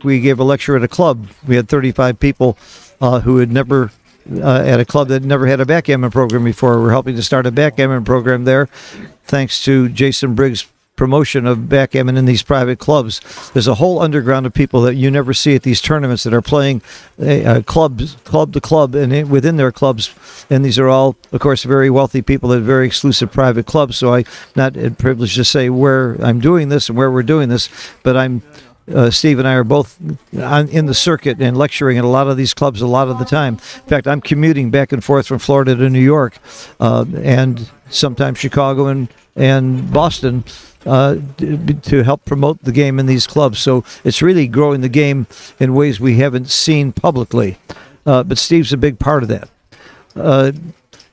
We gave a lecture at a club. We had 35 people who had never, at a club that never had a backgammon program before. We're helping to start a backgammon program there, thanks to Jason Briggs' promotion of backgammon in these private clubs. There's a whole underground of people that you never see at these tournaments that are playing club to club and within their clubs. And these are all, of course, very wealthy people at very exclusive private clubs. So I'm not privileged to say where I'm doing this and where we're doing this, but Steve and I are both in the circuit and lecturing at a lot of these clubs a lot of the time. In fact, I'm commuting back and forth from Florida to New York and sometimes Chicago and Boston to help promote the game in these clubs. So it's really growing the game in ways we haven't seen publicly. But Steve's a big part of that.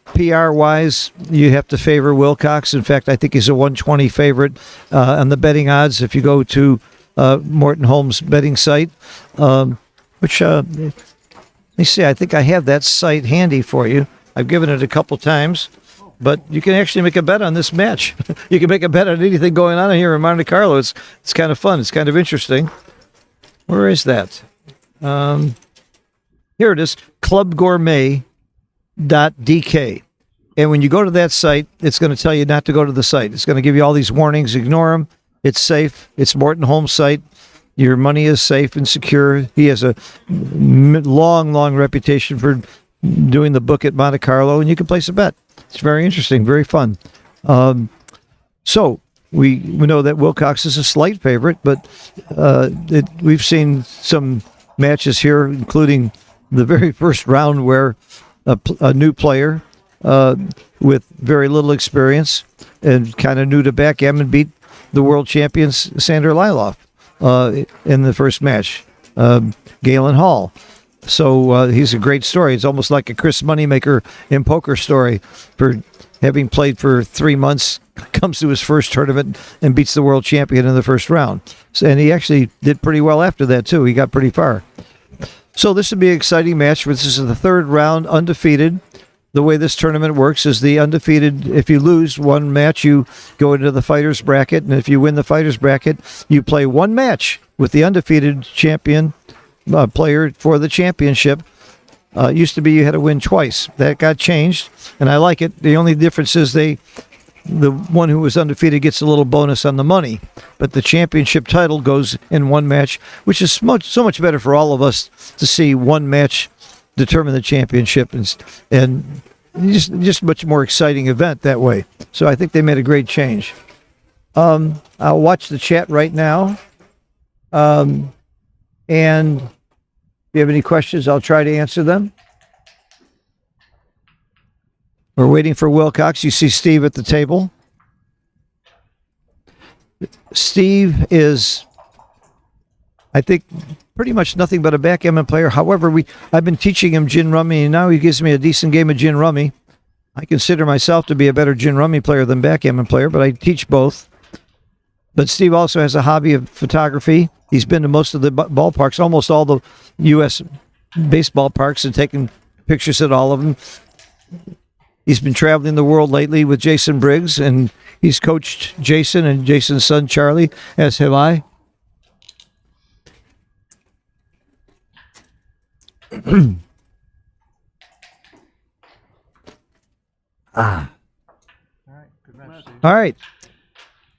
PR-wise, you have to favor Wilcox. In fact, I think he's a 120 favorite on the betting odds if you go to Morton Holmes' betting site, which, let me see, I think I have that site handy for you. I've given it a couple times, but you can actually make a bet on this match. You can make a bet on anything going on here in Monte Carlo. It's kind of fun. It's kind of interesting. Where is that? Here it is, clubgourmet.dk. And when you go to that site, it's going to tell you not to go to the site. It's going to give you all these warnings. Ignore them. It's safe. It's Morton Holmes' site. Your money is safe and secure. He has a long reputation for doing the book at Monte Carlo, and you can place a bet. It's very interesting, very fun. So we know that Wilcox is a slight favorite, but we've seen some matches here, including the very first round where a new player with very little experience and kind of new to backgammon beat the world champions, Sander Liloff, in the first match, Galen Hall. So he's a great story. It's almost like a Chris Moneymaker in poker story for having played for 3 months, comes to his first tournament and beats the world champion in the first round. So, and he actually did pretty well after that, too. He got pretty far. So this would be an exciting match. This is the third round, undefeated. The way this tournament works is the undefeated, if you lose one match, you go into the fighters bracket, and if you win the fighters bracket, you play one match with the undefeated champion player for the championship. It used to be you had to win twice. That got changed, and I like it. The only difference is the one who was undefeated gets a little bonus on the money, but the championship title goes in one match, which is so much better for all of us to see one match determine the championship, and just much more exciting event that way. So I think they made a great change. I'll watch the chat right now, and if you have any questions, I'll try to answer them. We're waiting for Wilcox. You see Steve at the table. Steve is, I think, pretty much nothing but a backgammon player. However, I've been teaching him gin rummy, and now he gives me a decent game of gin rummy. I consider myself to be a better gin rummy player than backgammon player, but I teach both. But Steve also has a hobby of photography. He's been to most of the ballparks, almost all the U.S. baseball parks, and taken pictures at all of them. He's been traveling the world lately with Jason Briggs, and he's coached Jason and Jason's son, Charlie, as have I. All right,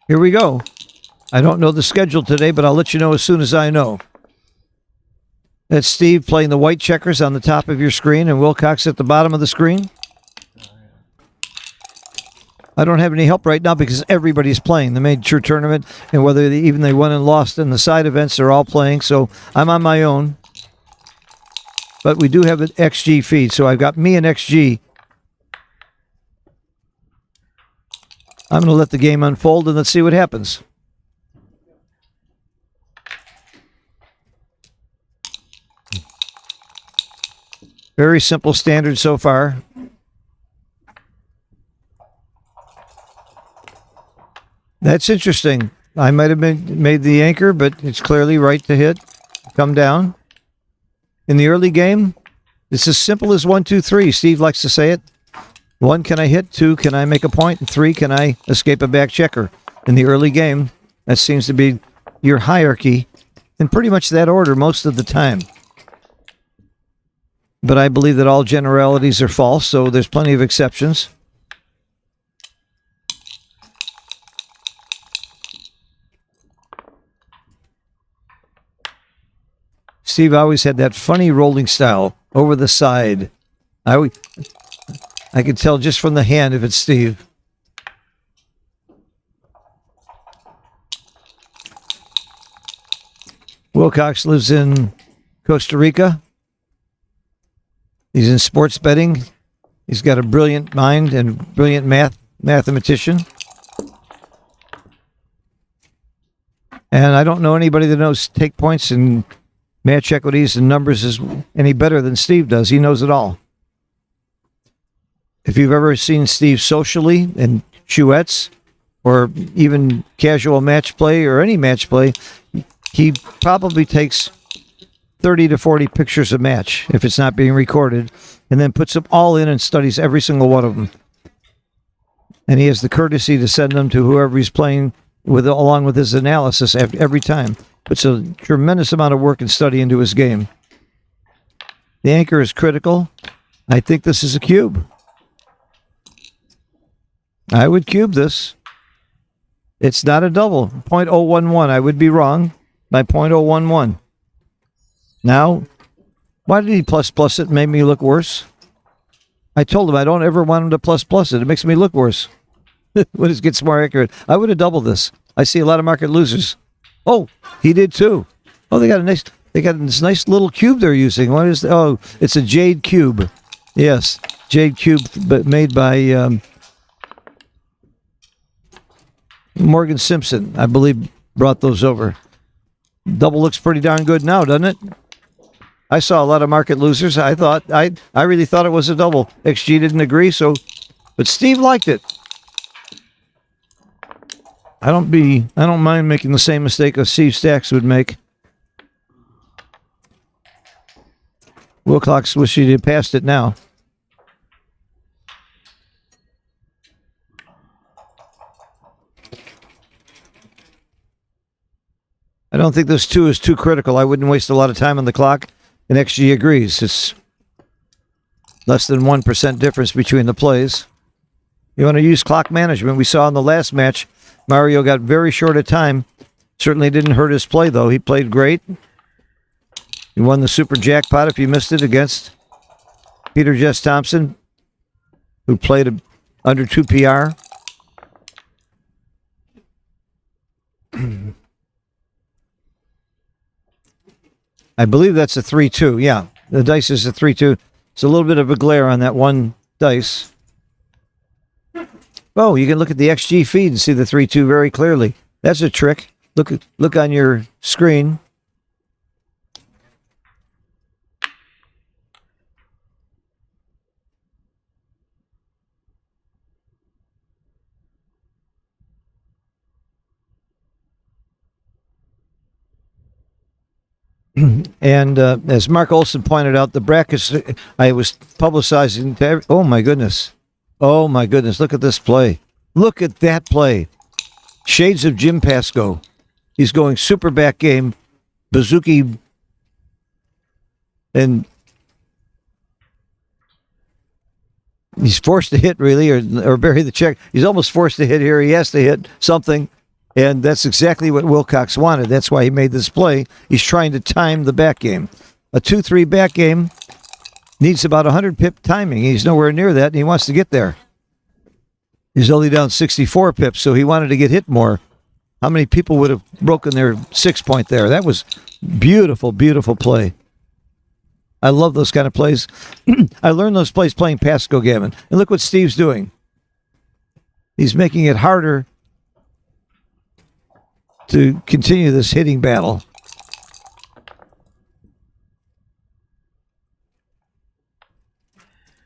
here we go. I don't know the schedule today, but I'll let you know as soon as I know. That's Steve playing the white checkers on the top of your screen and Wilcox at the bottom of the screen. I don't have any help right now because everybody's playing the major tournament, and whether they won and lost in the side events, they're all playing, so I'm on my own. But we do have an XG feed, so I've got me and XG. I'm going to let the game unfold, and let's see what happens. Very simple standard so far. That's interesting. I might have made the anchor, but it's clearly right to hit. Come down. In the early game, it's as simple as 1, 2, 3. Steve likes to say it. 1, can I hit? 2, can I make a point? And 3, can I escape a back checker? In the early game, that seems to be your hierarchy in pretty much that order most of the time. But I believe that all generalities are false, so there's plenty of exceptions. Steve always had that funny rolling style over the side. I could tell just from the hand if it's Steve. Wilcox lives in Costa Rica. He's in sports betting. He's got a brilliant mind and brilliant mathematician. And I don't know anybody that knows take points and match equities and numbers is any better than Steve does. He knows it all. If you've ever seen Steve socially in chuettes or even casual match play or any match play, he probably takes 30 to 40 pictures a match if it's not being recorded, and then puts them all in and studies every single one of them. And he has the courtesy to send them to whoever he's playing with, along with his analysis every time. Puts a tremendous amount of work and study into his game. The anchor is critical. I think this is a cube. I would cube this. It's not a double. 0.011. I would be wrong by 0.011. Now, why did he plus it? It made me look worse. I told him I don't ever want him to plus it. It makes me look worse. When it gets more accurate. I would have doubled this. I see a lot of market losers. Oh, he did too. Oh, they got this nice little cube they're using. What is that? Oh, it's a jade cube. Yes, jade cube, but made by Morgan Simpson, I believe, brought those over. Double looks pretty darn good now, doesn't it? I saw a lot of market losers. I really thought it was a double. XG didn't agree, but Steve liked it. I don't mind making the same mistake as Steve Stacks would make. Wilcox wish he'd have passed it now. I don't think this 2 is too critical. I wouldn't waste a lot of time on the clock. And XG agrees. It's less than 1% difference between the plays. You want to use clock management. We saw in the last match, Mario got very short a time. Certainly didn't hurt his play, though. He played great. He won the super jackpot if you missed it against Peter Jess Thompson, who played under 2 PR. I believe that's a 3-2. Yeah, the dice is a 3-2. It's a little bit of a glare on that one dice. Oh, you can look at the XG feed and see the 3-2 very clearly. That's a trick. Look on your screen. And as Mark Olson pointed out, the brackets I was publicizing to oh my goodness, look at this play. Look at that play. Shades of Jim Pasco. He's going super back game, Bazooki, and he's forced to hit really, or bury the check. He's almost forced to hit here. He has to hit something. And that's exactly what Wilcox wanted. That's why he made this play. He's trying to time the back game. A 2-3 back game needs about 100 pip timing. He's nowhere near that, and he wants to get there. He's only down 64 pips, so he wanted to get hit more. How many people would have broken their 6 point there? That was beautiful, beautiful play. I love those kind of plays. I learned those plays playing Backgammon. And look what Steve's doing. He's making it harder to continue this hitting battle.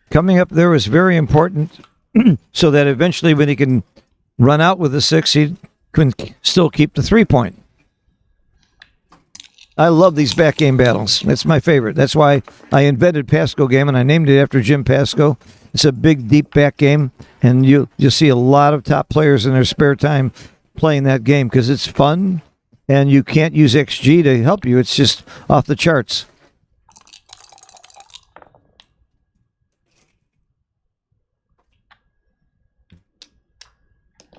Coming up there was very important so that eventually when he can run out with the 6, he can still keep the 3 point. I love these back game battles. That's my favorite. That's why I invented Backgammon. I named it after Jim Pasco. It's a big, deep back game, and you'll see a lot of top players in their spare time playing that game because it's fun, and you can't use XG to help you. It's just off the charts.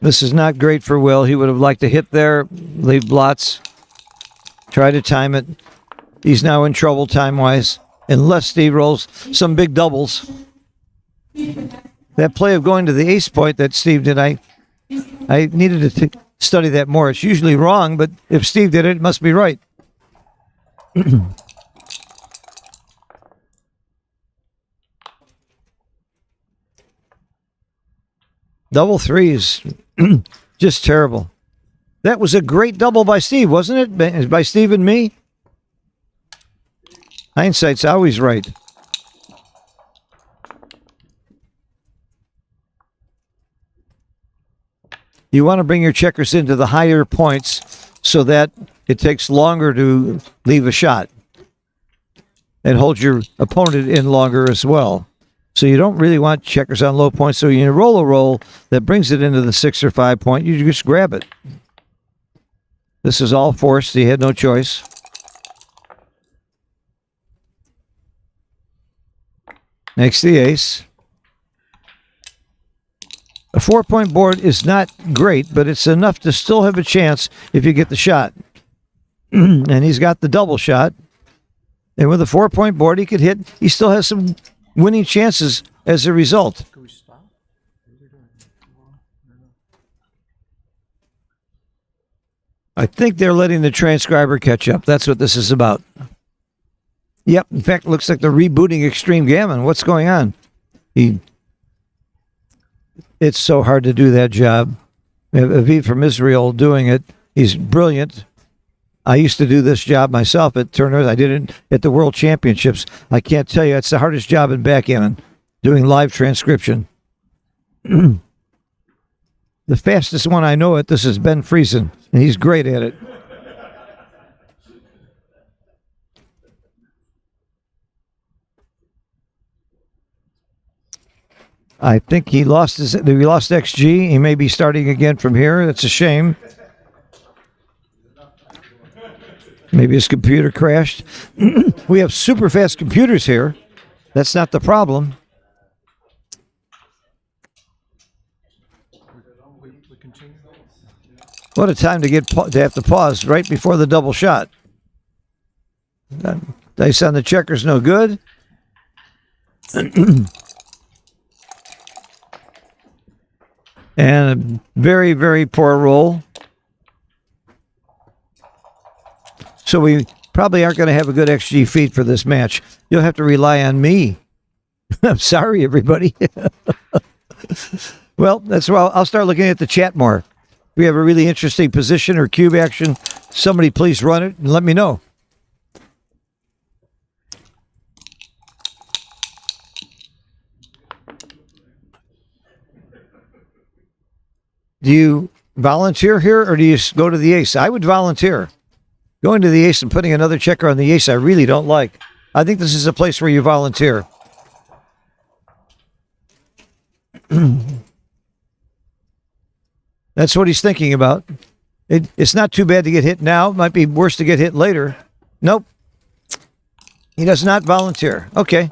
This is not great for Will. He would have liked to hit there, leave blots, try to time it. He's now in trouble time-wise, unless Steve rolls some big doubles. That play of going to the ace point that Steve did, I needed to study that more. It's usually wrong, but if Steve did it, it must be right. Double threes, just terrible. That was a great double by Steve, wasn't it? By Steve and me? Hindsight's always right. You want to bring your checkers into the higher points so that it takes longer to leave a shot and hold your opponent in longer as well. So you don't really want checkers on low points. So you roll a roll that brings it into the 6 or 5 point. You just grab it. This is all forced. He had no choice. Makes the ace. A 4-point board is not great, but it's enough to still have a chance if you get the shot. And he's got the double shot. And with a 4-point board, he could hit. He still has some winning chances as a result. I think they're letting the transcriber catch up. That's what this is about. Yep, in fact, it looks like they're rebooting Extreme Gammon. What's going on? It's so hard to do that job. Aviv from Israel doing it. He's brilliant. I used to do this job myself at tournaments. I did it at the World Championships. I can't tell you, it's the hardest job in backgammon, doing live transcription. The fastest one I know this is Ben Friesen, and he's great at it. I think he lost XG. He may be starting again from here. That's a shame. Maybe his computer crashed. We have super fast computers here. That's not the problem. What a time to have to pause right before the double shot. Dice on the checker's no good. And a very, very poor roll. So we probably aren't going to have a good XG feed for this match. You'll have to rely on me. I'm sorry, everybody. Well, that's why I'll start looking at the chat more. If we have a really interesting position or cube action, somebody please run it and let me know. Do you volunteer here or do you go to the ace? I would volunteer. Going to the ace and putting another checker on the ace, I really don't like. I think this is a place where you volunteer. That's what he's thinking about. It's not too bad to get hit now. It might be worse to get hit later. Nope. He does not volunteer. Okay.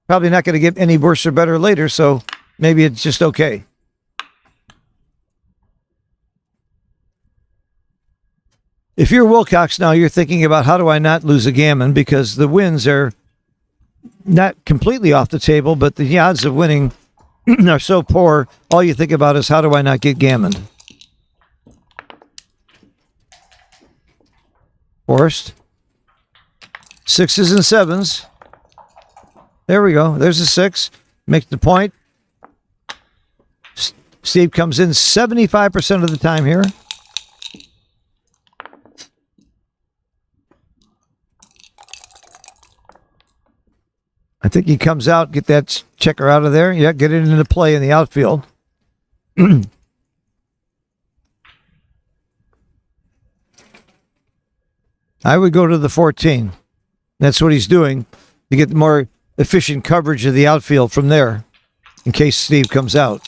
Probably not going to get any worse or better later, so maybe it's just okay. If you're Wilcox now, you're thinking about how do I not lose a gammon, because the wins are not completely off the table, but the odds of winning are so poor, all you think about is how do I not get gammoned? Forced. 6s and 7s. There we go. There's a 6. Makes the point. Steve comes in 75% of the time here. I think he comes out, get that checker out of there. Yeah, get it into play in the outfield. I would go to the 14. That's what he's doing to get more efficient coverage of the outfield from there in case Steve comes out.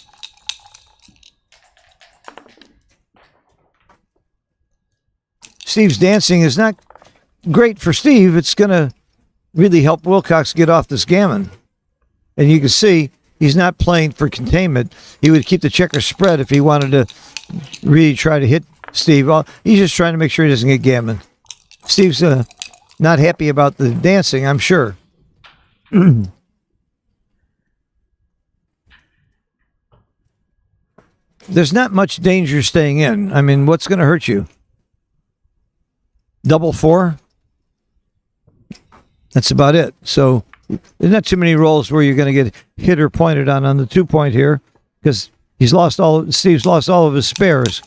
Steve's dancing is not great for Steve. It's going to really help Wilcox get off this gammon. And you can see he's not playing for containment. He would keep the checker spread if he wanted to really try to hit Steve. He's just trying to make sure he doesn't get gammon. Steve's not happy about the dancing, I'm sure. There's not much danger staying in. I mean, what's going to hurt you? Double four? That's about it. So there's not too many rolls where you're going to get hit or pointed on the 2-point here, because Steve's lost all of his spares,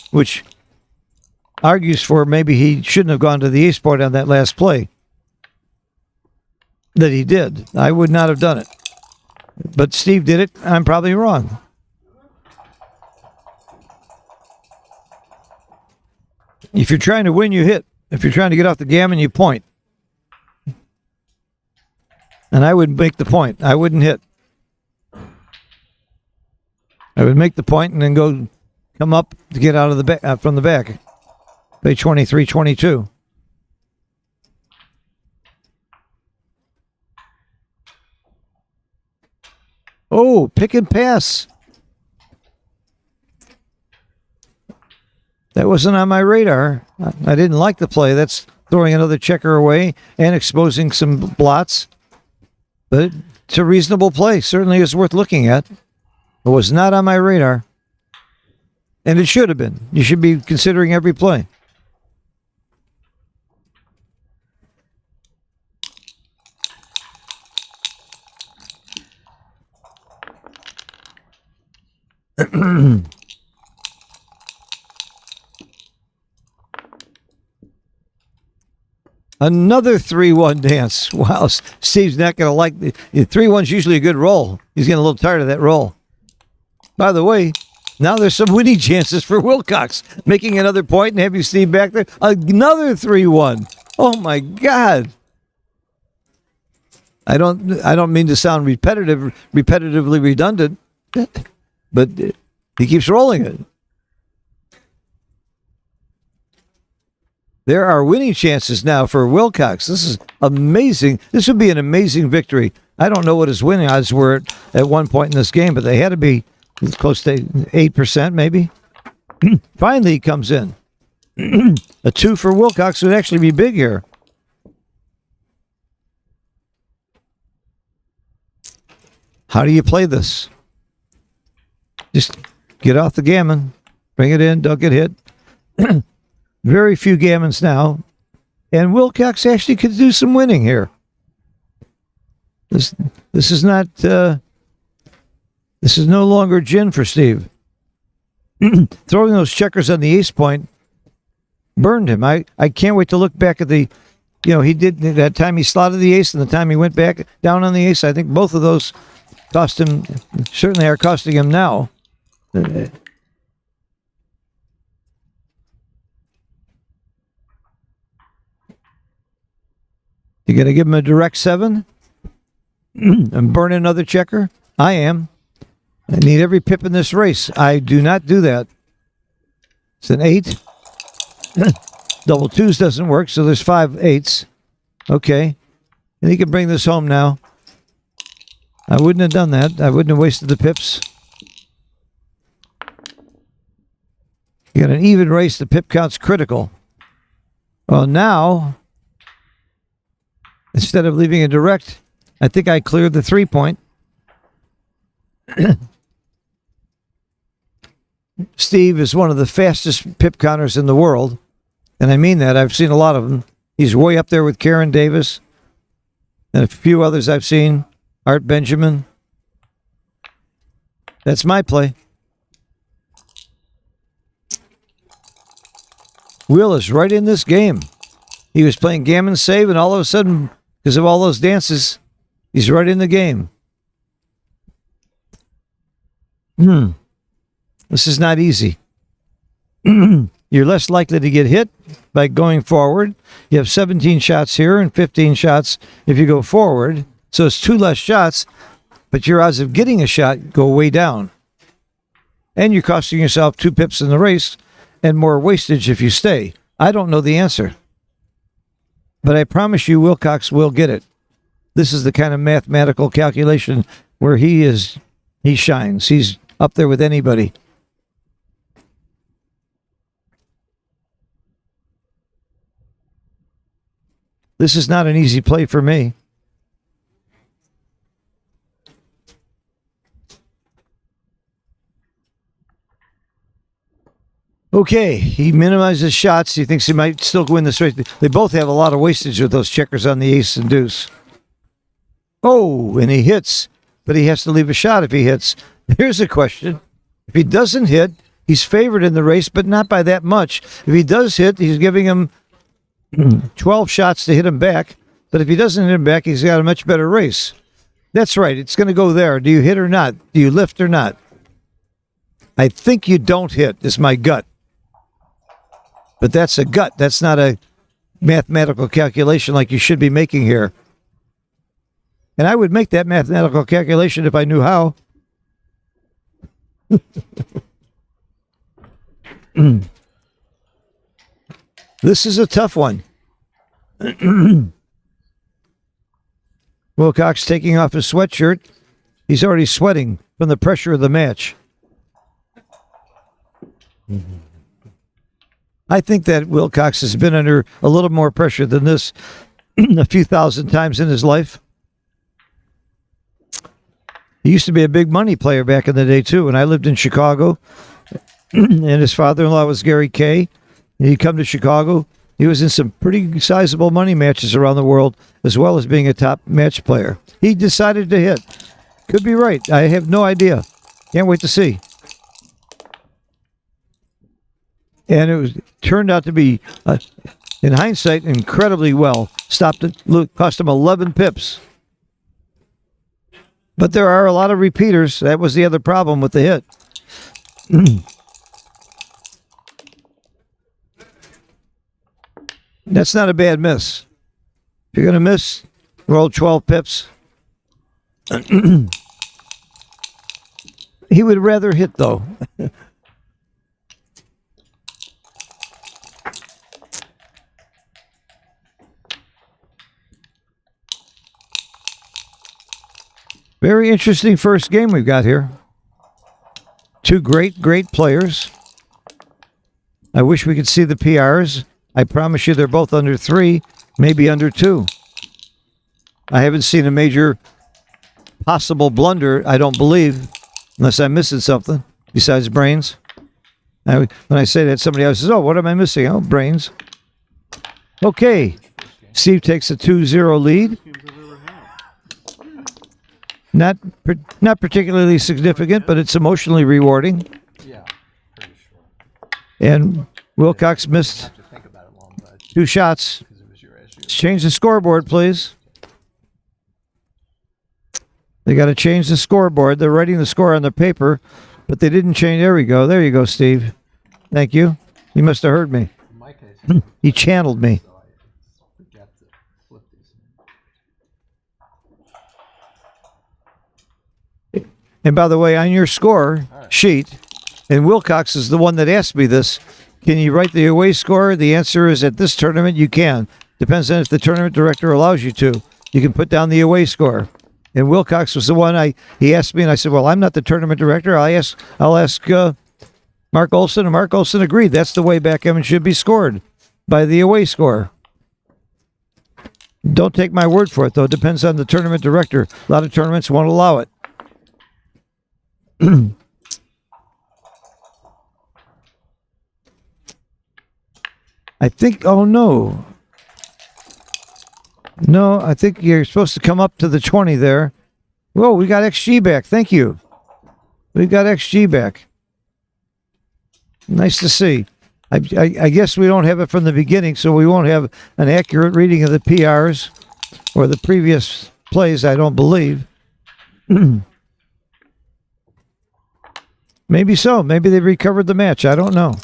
which argues for maybe he shouldn't have gone to the ace board on that last play that he did. I would not have done it. But Steve did it. I'm probably wrong. If you're trying to win, you hit. If you're trying to get off the gammon, you point. And I would make the point. I wouldn't hit. I would make the point and then come up to get out of the back, from the back. Play 23-22. Oh, pick and pass. That wasn't on my radar. I didn't like the play. That's throwing another checker away and exposing some blots. But it's a reasonable play. Certainly is worth looking at. It was not on my radar. And it should have been. You should be considering every play. Another 3-1 dance. Wow, Steve's not going to like the 3-1's usually a good roll. He's getting a little tired of that roll. By the way, now there's some winning chances for Wilcox, making another point and having Steve back there. Another 3-1. Oh my God. I don't mean to sound repetitively redundant, but he keeps rolling it. There are winning chances now for Wilcox. This is amazing. This would be an amazing victory. I don't know what his winning odds were at one point in this game, but they had to be close to 8%, maybe. Finally, he comes in. A 2 for Wilcox would actually be big here. How do you play this? Just get off the gammon, bring it in, don't get hit. Very few gammons now, and Wilcox actually could do some winning here. This is not. This is no longer gin for Steve. Throwing those checkers on the ace point burned him. I can't wait to look back at the. He did that time he slotted the ace and the time he went back down on the ace. I think both of those cost him. Certainly are costing him now. You going to give him a direct 7 and burn another checker? I am. I need every pip in this race. I do not do that. It's an 8. Double 2s doesn't work, so there's 5 8s. Okay. And he can bring this home now. I wouldn't have done that. I wouldn't have wasted the pips. You got an even race. The pip count's critical. Well, now, instead of leaving a direct, I think I cleared the 3-point. Steve is one of the fastest pip counters in the world. And I mean that. I've seen a lot of them. He's way up there with Karen Davis and a few others I've seen. Art Benjamin. That's my play. Will is right in this game. He was playing gammon save, and all of a sudden, because of all those dances, he's right in the game. This is not easy. You're less likely to get hit by going forward. You have 17 shots here and 15 shots if you go forward. So it's 2 less shots, but your odds of getting a shot go way down. And you're costing yourself 2 pips in the race and more wastage if you stay. I don't know the answer. But I promise you Wilcox will get it. This is the kind of mathematical calculation where he shines. He's up there with anybody. This is not an easy play for me. Okay, he minimizes shots. He thinks he might still win this race. They both have a lot of wastage with those checkers on the ace and deuce. Oh, and he hits, but he has to leave a shot if he hits. Here's a question. If he doesn't hit, he's favored in the race, but not by that much. If he does hit, he's giving him 12 shots to hit him back. But if he doesn't hit him back, he's got a much better race. That's right. It's going to go there. Do you hit or not? Do you lift or not? I think you don't hit, is my gut. But that's a gut. That's not a mathematical calculation like you should be making here. And I would make that mathematical calculation if I knew how. This is a tough one. Wilcox taking off his sweatshirt. He's already sweating from the pressure of the match. I think that Wilcox has been under a little more pressure than this a few thousand times in his life. He used to be a big money player back in the day, too. When I lived in Chicago, and his father-in-law was Gary Kay, and he'd come to Chicago. He was in some pretty sizable money matches around the world, as well as being a top match player. He decided to hit. Could be right. I have no idea. Can't wait to see. And it turned out to be, in hindsight, incredibly well. Stopped it, cost him 11 pips. But there are a lot of repeaters. That was the other problem with the hit. That's not a bad miss. If you're going to miss, roll 12 pips. He would rather hit, though. Very interesting first game we've got here. Two great players. I wish we could see the PRs. I promise you they're both under 3, maybe under 2. I haven't seen a major possible blunder, I don't believe, unless I'm missing something besides brains. When I say that, somebody else says, oh, what am I missing? Oh, brains. Okay. Steve takes a 2-0 lead. Not particularly significant, but it's emotionally rewarding. Yeah, pretty sure. And Wilcox missed 2 shots. Let's change the scoreboard, please. They got to change the scoreboard. They're writing the score on the paper, but they didn't change. There we go. There you go, Steve. Thank you. You must have heard me. In my case, He channeled me. so I forget to flip these. And by the way, on your score sheet, and Wilcox is the one that asked me this, can you write the away score? The answer is at this tournament you can. Depends on if the tournament director allows you to. You can put down the away score. And Wilcox was the one he asked me, and I said, well, I'm not the tournament director. I'll ask Mark Olson, and Mark Olson agreed. That's the way backgammon should be scored, by the away score. Don't take my word for it, though. It depends on the tournament director. A lot of tournaments won't allow it. I think, oh no. No, I think you're supposed to come up to the 20 there. Whoa, we got XG back. Thank you. We got XG back. Nice to see. I guess we don't have it from the beginning, so we won't have an accurate reading of the PRs or the previous plays, I don't believe. Maybe so. Maybe they recovered the match. I don't know.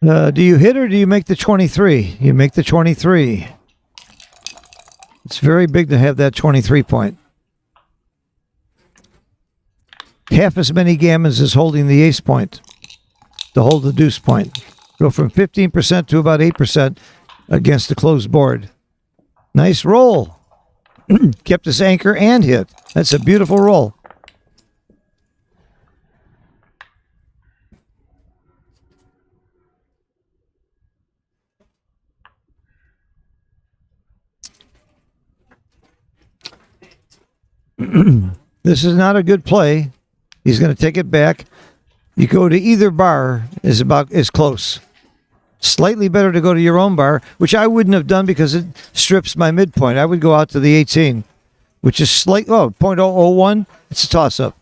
Do you hit or do you make the 23? You make the 23. It's very big to have that 23 point. Half as many gammons as holding the ace point to hold the deuce point. Go from 15% to about 8% against the closed board. Nice roll. Kept his anchor and hit. That's a beautiful roll. This is not a good play. He's going to take it back. You go to either bar is close. Slightly better to go to your own bar, which I wouldn't have done because it strips my midpoint. I would go out to the 18, which is slight. Oh, 0.001. It's a toss-up.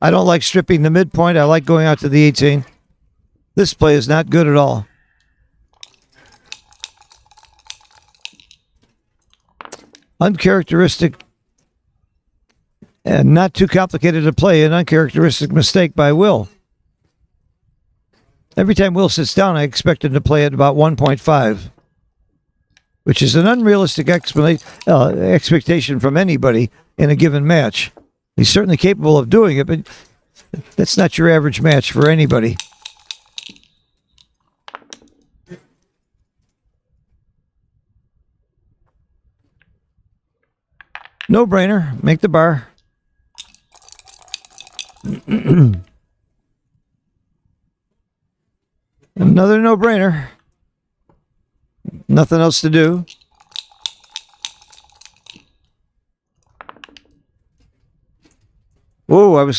I don't like stripping the midpoint. I like going out to the 18. This play is not good at all. Uncharacteristic and not too complicated to play. An uncharacteristic mistake by Will. Every time Will sits down, I expect him to play at about 1.5, which is an unrealistic expectation from anybody in a given match. He's certainly capable of doing it, but that's not your average match for anybody. No brainer. Make the bar. Another no-brainer. Nothing else to do. Oh,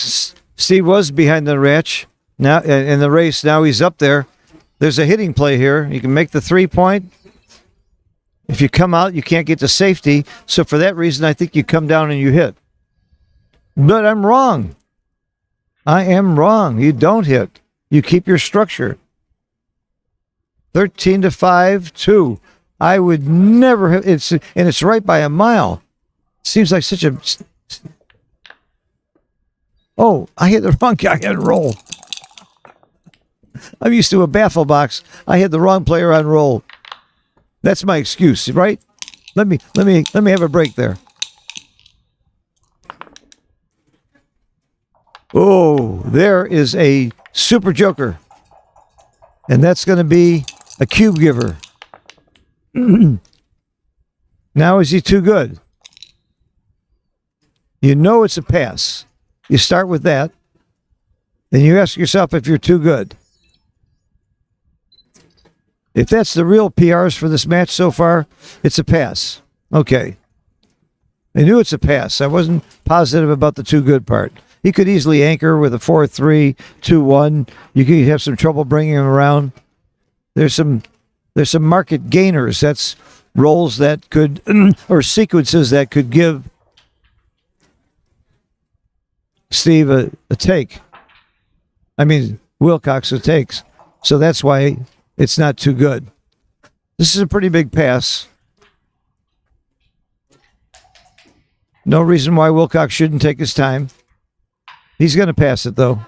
Steve was behind the ratch. Now in the race, now he's up there. There's a hitting play here. You can make the 3-point. If you come out, you can't get to safety. So for that reason, I think you come down and you hit. But I'm wrong. I am wrong. You don't hit. You keep your structure. 13 to 5, 2. I would never have. It's right by a mile. Seems like such a. Oh, I hit the wrong guy on roll. I'm used to a baffle box. I had the wrong player on roll. That's my excuse, right? Let me have a break there. Oh, there is a super joker. And that's going to be a cube giver. Now is he too good? You know it's a pass. You start with that. Then you ask yourself if you're too good. If that's the real PRs for this match so far, it's a pass. Okay. I knew it's a pass. I wasn't positive about the too good part. He could easily anchor with a 4-3, 2-1. You could have some trouble bringing him around. There's some market gainers. That's rolls that could, or sequences that could give Steve a take. I mean, Wilcox a takes. So that's why it's not too good. This is a pretty big pass. No reason why Wilcox shouldn't take his time. He's going to pass it, though.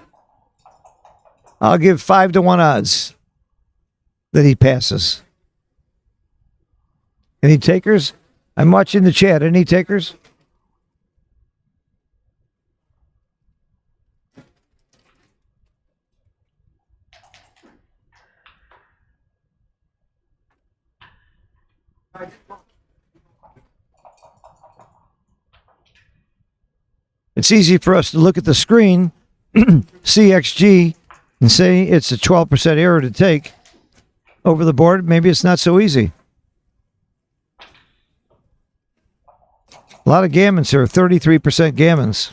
I'll give 5-1 odds that he passes. Any takers? I'm watching the chat. Any takers? It's easy for us to look at the screen, CXG, and say it's a 12% error to take over the board. Maybe it's not so easy. A lot of gammons here, 33% gammons.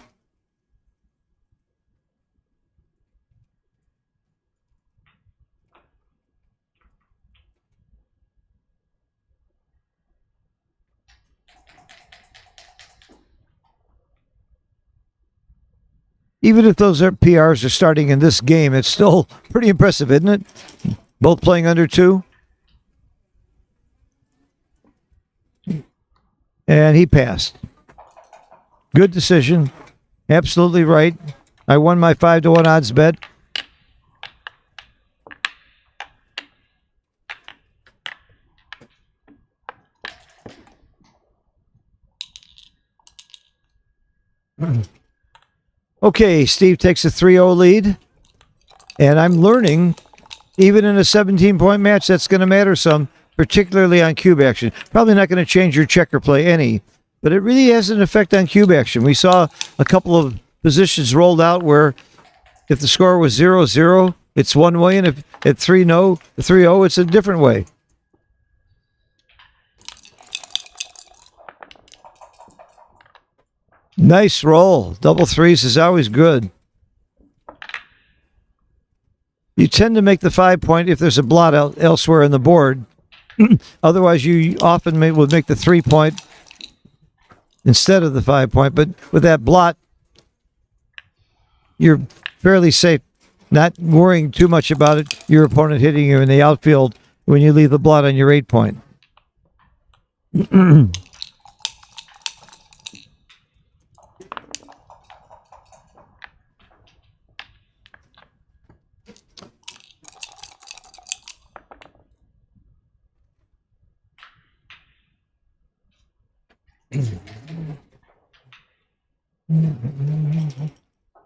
Even if those PRs are starting in this game, it's still pretty impressive, isn't it? Both playing under 2. And he passed. Good decision. Absolutely right. I won my 5-1 odds bet. Okay, Steve takes a 3-0 lead. And I'm learning, even in a 17-point match, that's going to matter some, particularly on cube action. Probably not going to change your checker play any, but it really has an effect on cube action. We saw a couple of positions rolled out where if the score was 0-0, it's one way, and if at 3-0, it's a different way. Nice roll. Double threes is always good. You tend to make the 5-point if there's a blot out elsewhere in the board. Otherwise, you often would make the 3-point instead of the 5-point. But with that blot, you're fairly safe, not worrying too much about it. Your opponent hitting you in the outfield when you leave the blot on your 8-point.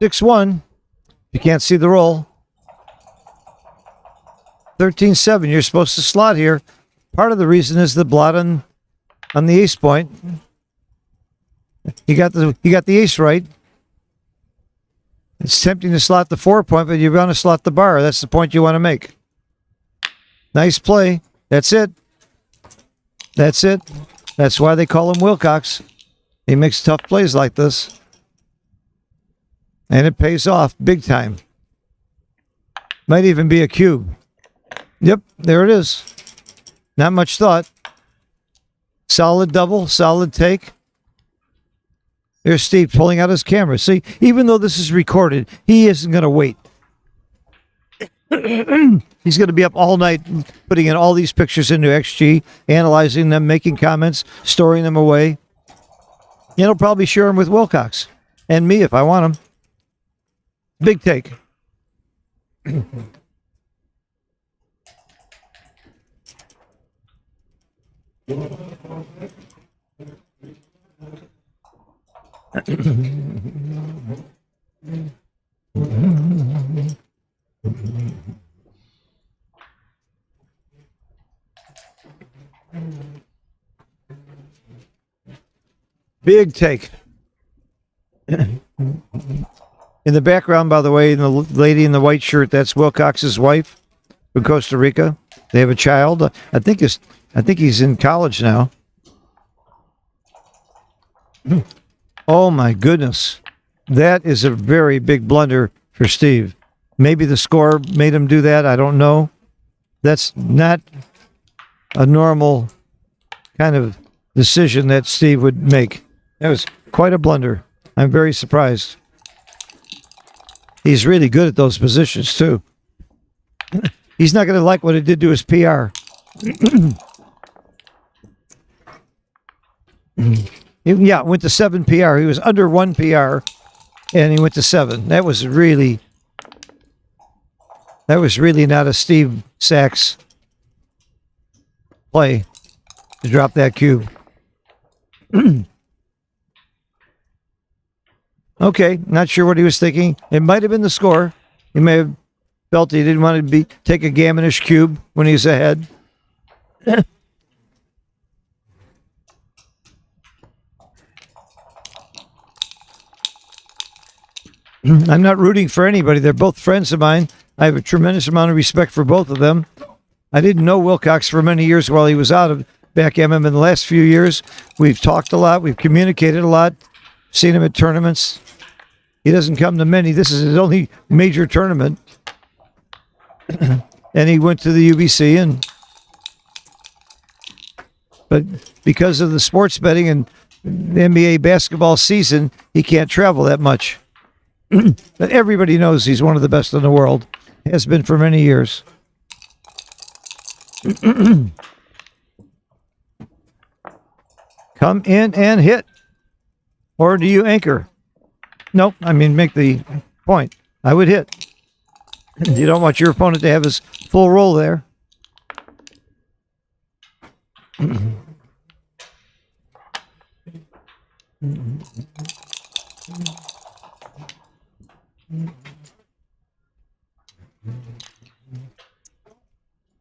6-1. You can't see the roll. 13-7. You're supposed to slot here. Part of the reason is the blot on the ace point. You got the ace right. It's tempting to slot the 4-point, but you're going to slot the bar. That's the point you want to make. Nice play. That's it. That's it. That's why they call him Wilcox. He makes tough plays like this. And it pays off big time. Might even be a cube. Yep, there it is. Not much thought. Solid double, solid take. There's Steve pulling out his camera. See, even though this is recorded, he isn't going to wait. He's going to be up all night putting in all these pictures into XG, analyzing them, making comments, storing them away. And he'll probably share them with Wilcox and me if I want them. Big take. Big take. In the background, by the way, the lady in the white shirt, that's Wilcox's wife from Costa Rica. They have a child. I think he's in college now. Oh my goodness. That is a very big blunder for Steve. Maybe the score made him do that. I don't know. That's not a normal kind of decision that Steve would make. That was quite a blunder. I'm very surprised. He's really good at those positions, too. He's not going to like what it did to his PR. Yeah, went to 7 PR. He was under 1 PR, and he went to 7. That was really not a Steve Sachs play to drop that cube. Okay, not sure what he was thinking. It might have been the score. He may have felt he didn't want to take a gammonish cube when he's ahead. I'm not rooting for anybody. They're both friends of mine. I have a tremendous amount of respect for both of them. I didn't know Wilcox for many years while he was out of Backgammon. In the last few years, we've talked a lot. We've communicated a lot. Seen him at tournaments. He doesn't come to many. This is his only major tournament. And he went to the UBC, but because of the sports betting and the NBA basketball season, he can't travel that much. But everybody knows he's one of the best in the world. Has been for many years. Come in and hit. Or do you anchor? Nope. I mean, make the point. I would hit. You don't want your opponent to have his full roll there.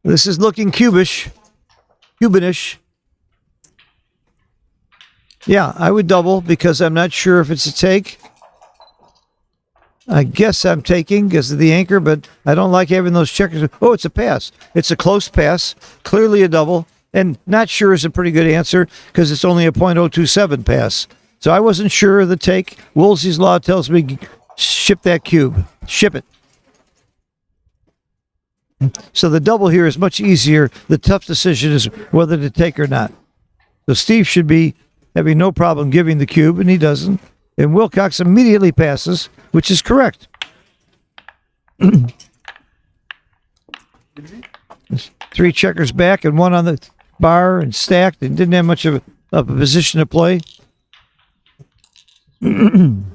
This is looking Cubanish. Yeah, I would double because I'm not sure if it's a take. I guess I'm taking because of the anchor, but I don't like having those checkers. Oh, it's a pass. It's a close pass. Clearly a double. And not sure is a pretty good answer because it's only a .027 pass. So I wasn't sure of the take. Woolsey's law tells me ship that cube. Ship it. So the double here is much easier. The tough decision is whether to take or not. So Steve should be having no problem giving the cube, and he doesn't. And Wilcox immediately passes, which is correct. Three checkers back and one on the bar and stacked and didn't have much of a position to play. Well,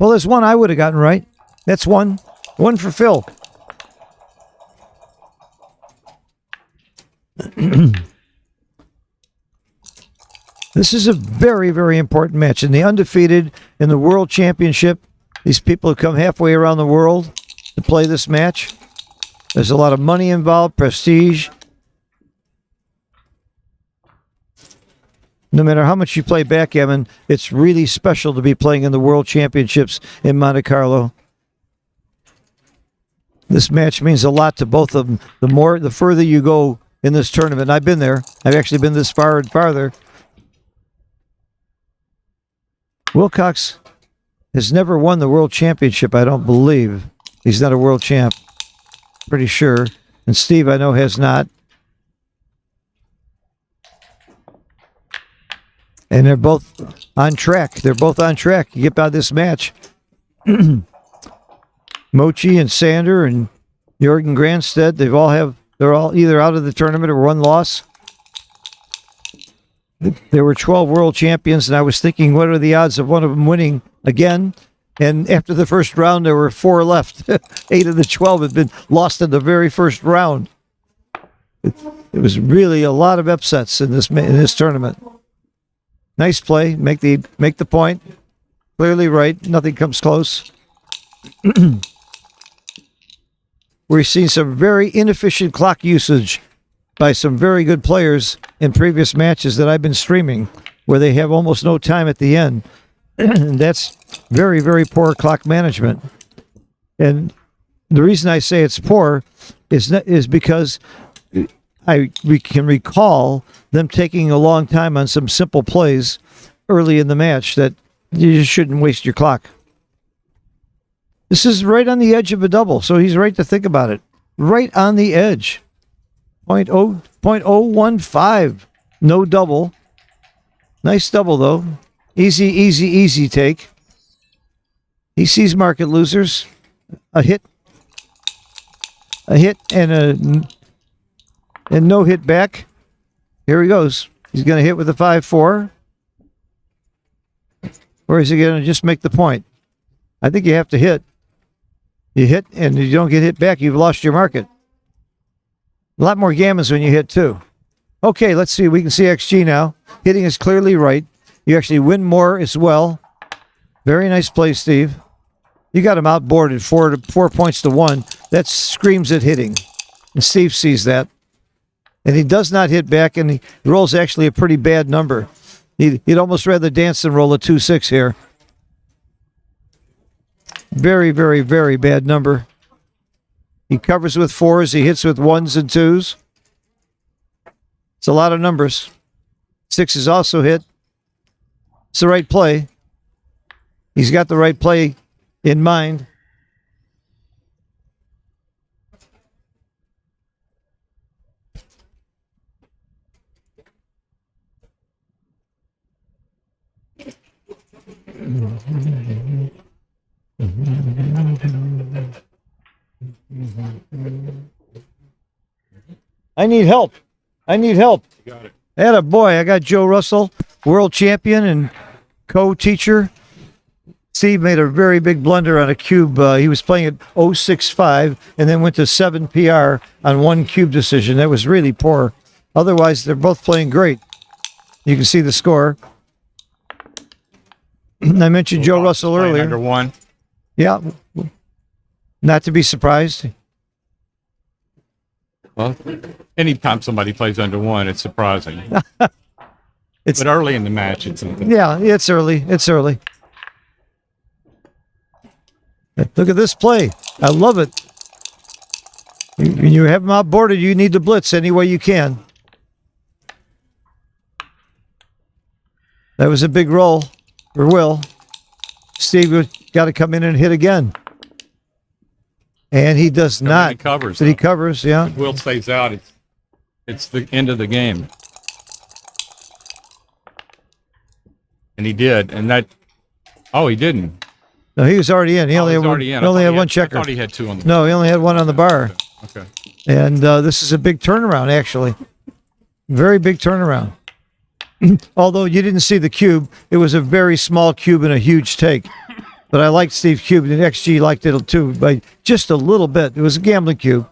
there's one I would have gotten right. That's one. One for Phil. This is a very, very important match. In the Undefeated, in the World Championship, these people have come halfway around the world to play this match. There's a lot of money involved, prestige. No matter how much you play backgammon, it's really special to be playing in the World Championships in Monte Carlo. This match means a lot to both of them. The further you go in this tournament, and I've been there. I've actually been this far and farther. Wilcox has never won the World Championship, I don't believe. He's not a world champ. Pretty sure. And Steve, I know, has not. And they're both on track. They're both on track. You get by this match. Mochi and Sander and Jorgen Granstedt, they're all either out of the tournament or one loss. There were 12 world champions, and I was thinking, what are the odds of one of them winning again? And after the first round, there were 4 left. 8 of the 12 had been lost in the very first round. It was really a lot of upsets in this tournament. Nice play. Make the point. Clearly right. Nothing comes close. We've seen some very inefficient clock usage by some very good players in previous matches that I've been streaming, where they have almost no time at the end. And that's very, very poor clock management. And the reason I say it's poor is because we can recall them taking a long time on some simple plays early in the match that you just shouldn't waste your clock. This is right on the edge of a double, so he's right to think about it. Right on the edge. 0.015. No double. Nice double, though. Easy take. He sees market losers. A hit and no hit back. Here he goes. He's going to hit with a 5-4. Or is he going to just make the point? I think you have to hit. You hit and you don't get hit back, you've lost your market. A lot more gammons when you hit too. Okay, let's see. We can see XG now. Hitting is clearly right. You actually win more as well. Very nice play, Steve. You got him outboarded 4 points to 1. That screams at hitting. And Steve sees that. And he does not hit back, and he rolls actually a pretty bad number. He'd almost rather dance than roll a 2-6 here. Very, very, very bad number. He covers with 4s. He hits with 1s and 2s. It's a lot of numbers. 6 is also hit. It's the right play. He's got the right play in mind. I need help. You got it. Atta boy, I got Joe Russell, world champion and co-teacher. Steve made a very big blunder on a cube. He was playing at 0.65 and then went to 7 PR on one cube decision. That was really poor. Otherwise, they're both playing great. You can see the score. I mentioned Joe Russell Playing earlier. Under one. Yeah. Not to be surprised. Well, anytime somebody plays under one, it's surprising. But early in the match, it's Yeah, it's early. It's early. Look at this play. I love it. When you have them outboarded, you need to blitz any way you can. That was a big roll for Will. Steve got to come in and hit again. And he does not. He covers. But he covers, yeah. If Will stays out, it's the end of the game. And he did. And that, oh, he didn't. No, he was already in. He only had one, He he only had one checker. I thought he had two on the No, he only had one on the bar. Okay. And this is a big turnaround, actually. Very big turnaround. Although you didn't see the cube, it was a very small cube and a huge take. But I liked Steve's cube, and XG liked it too, by just a little bit. It was a gambling cube.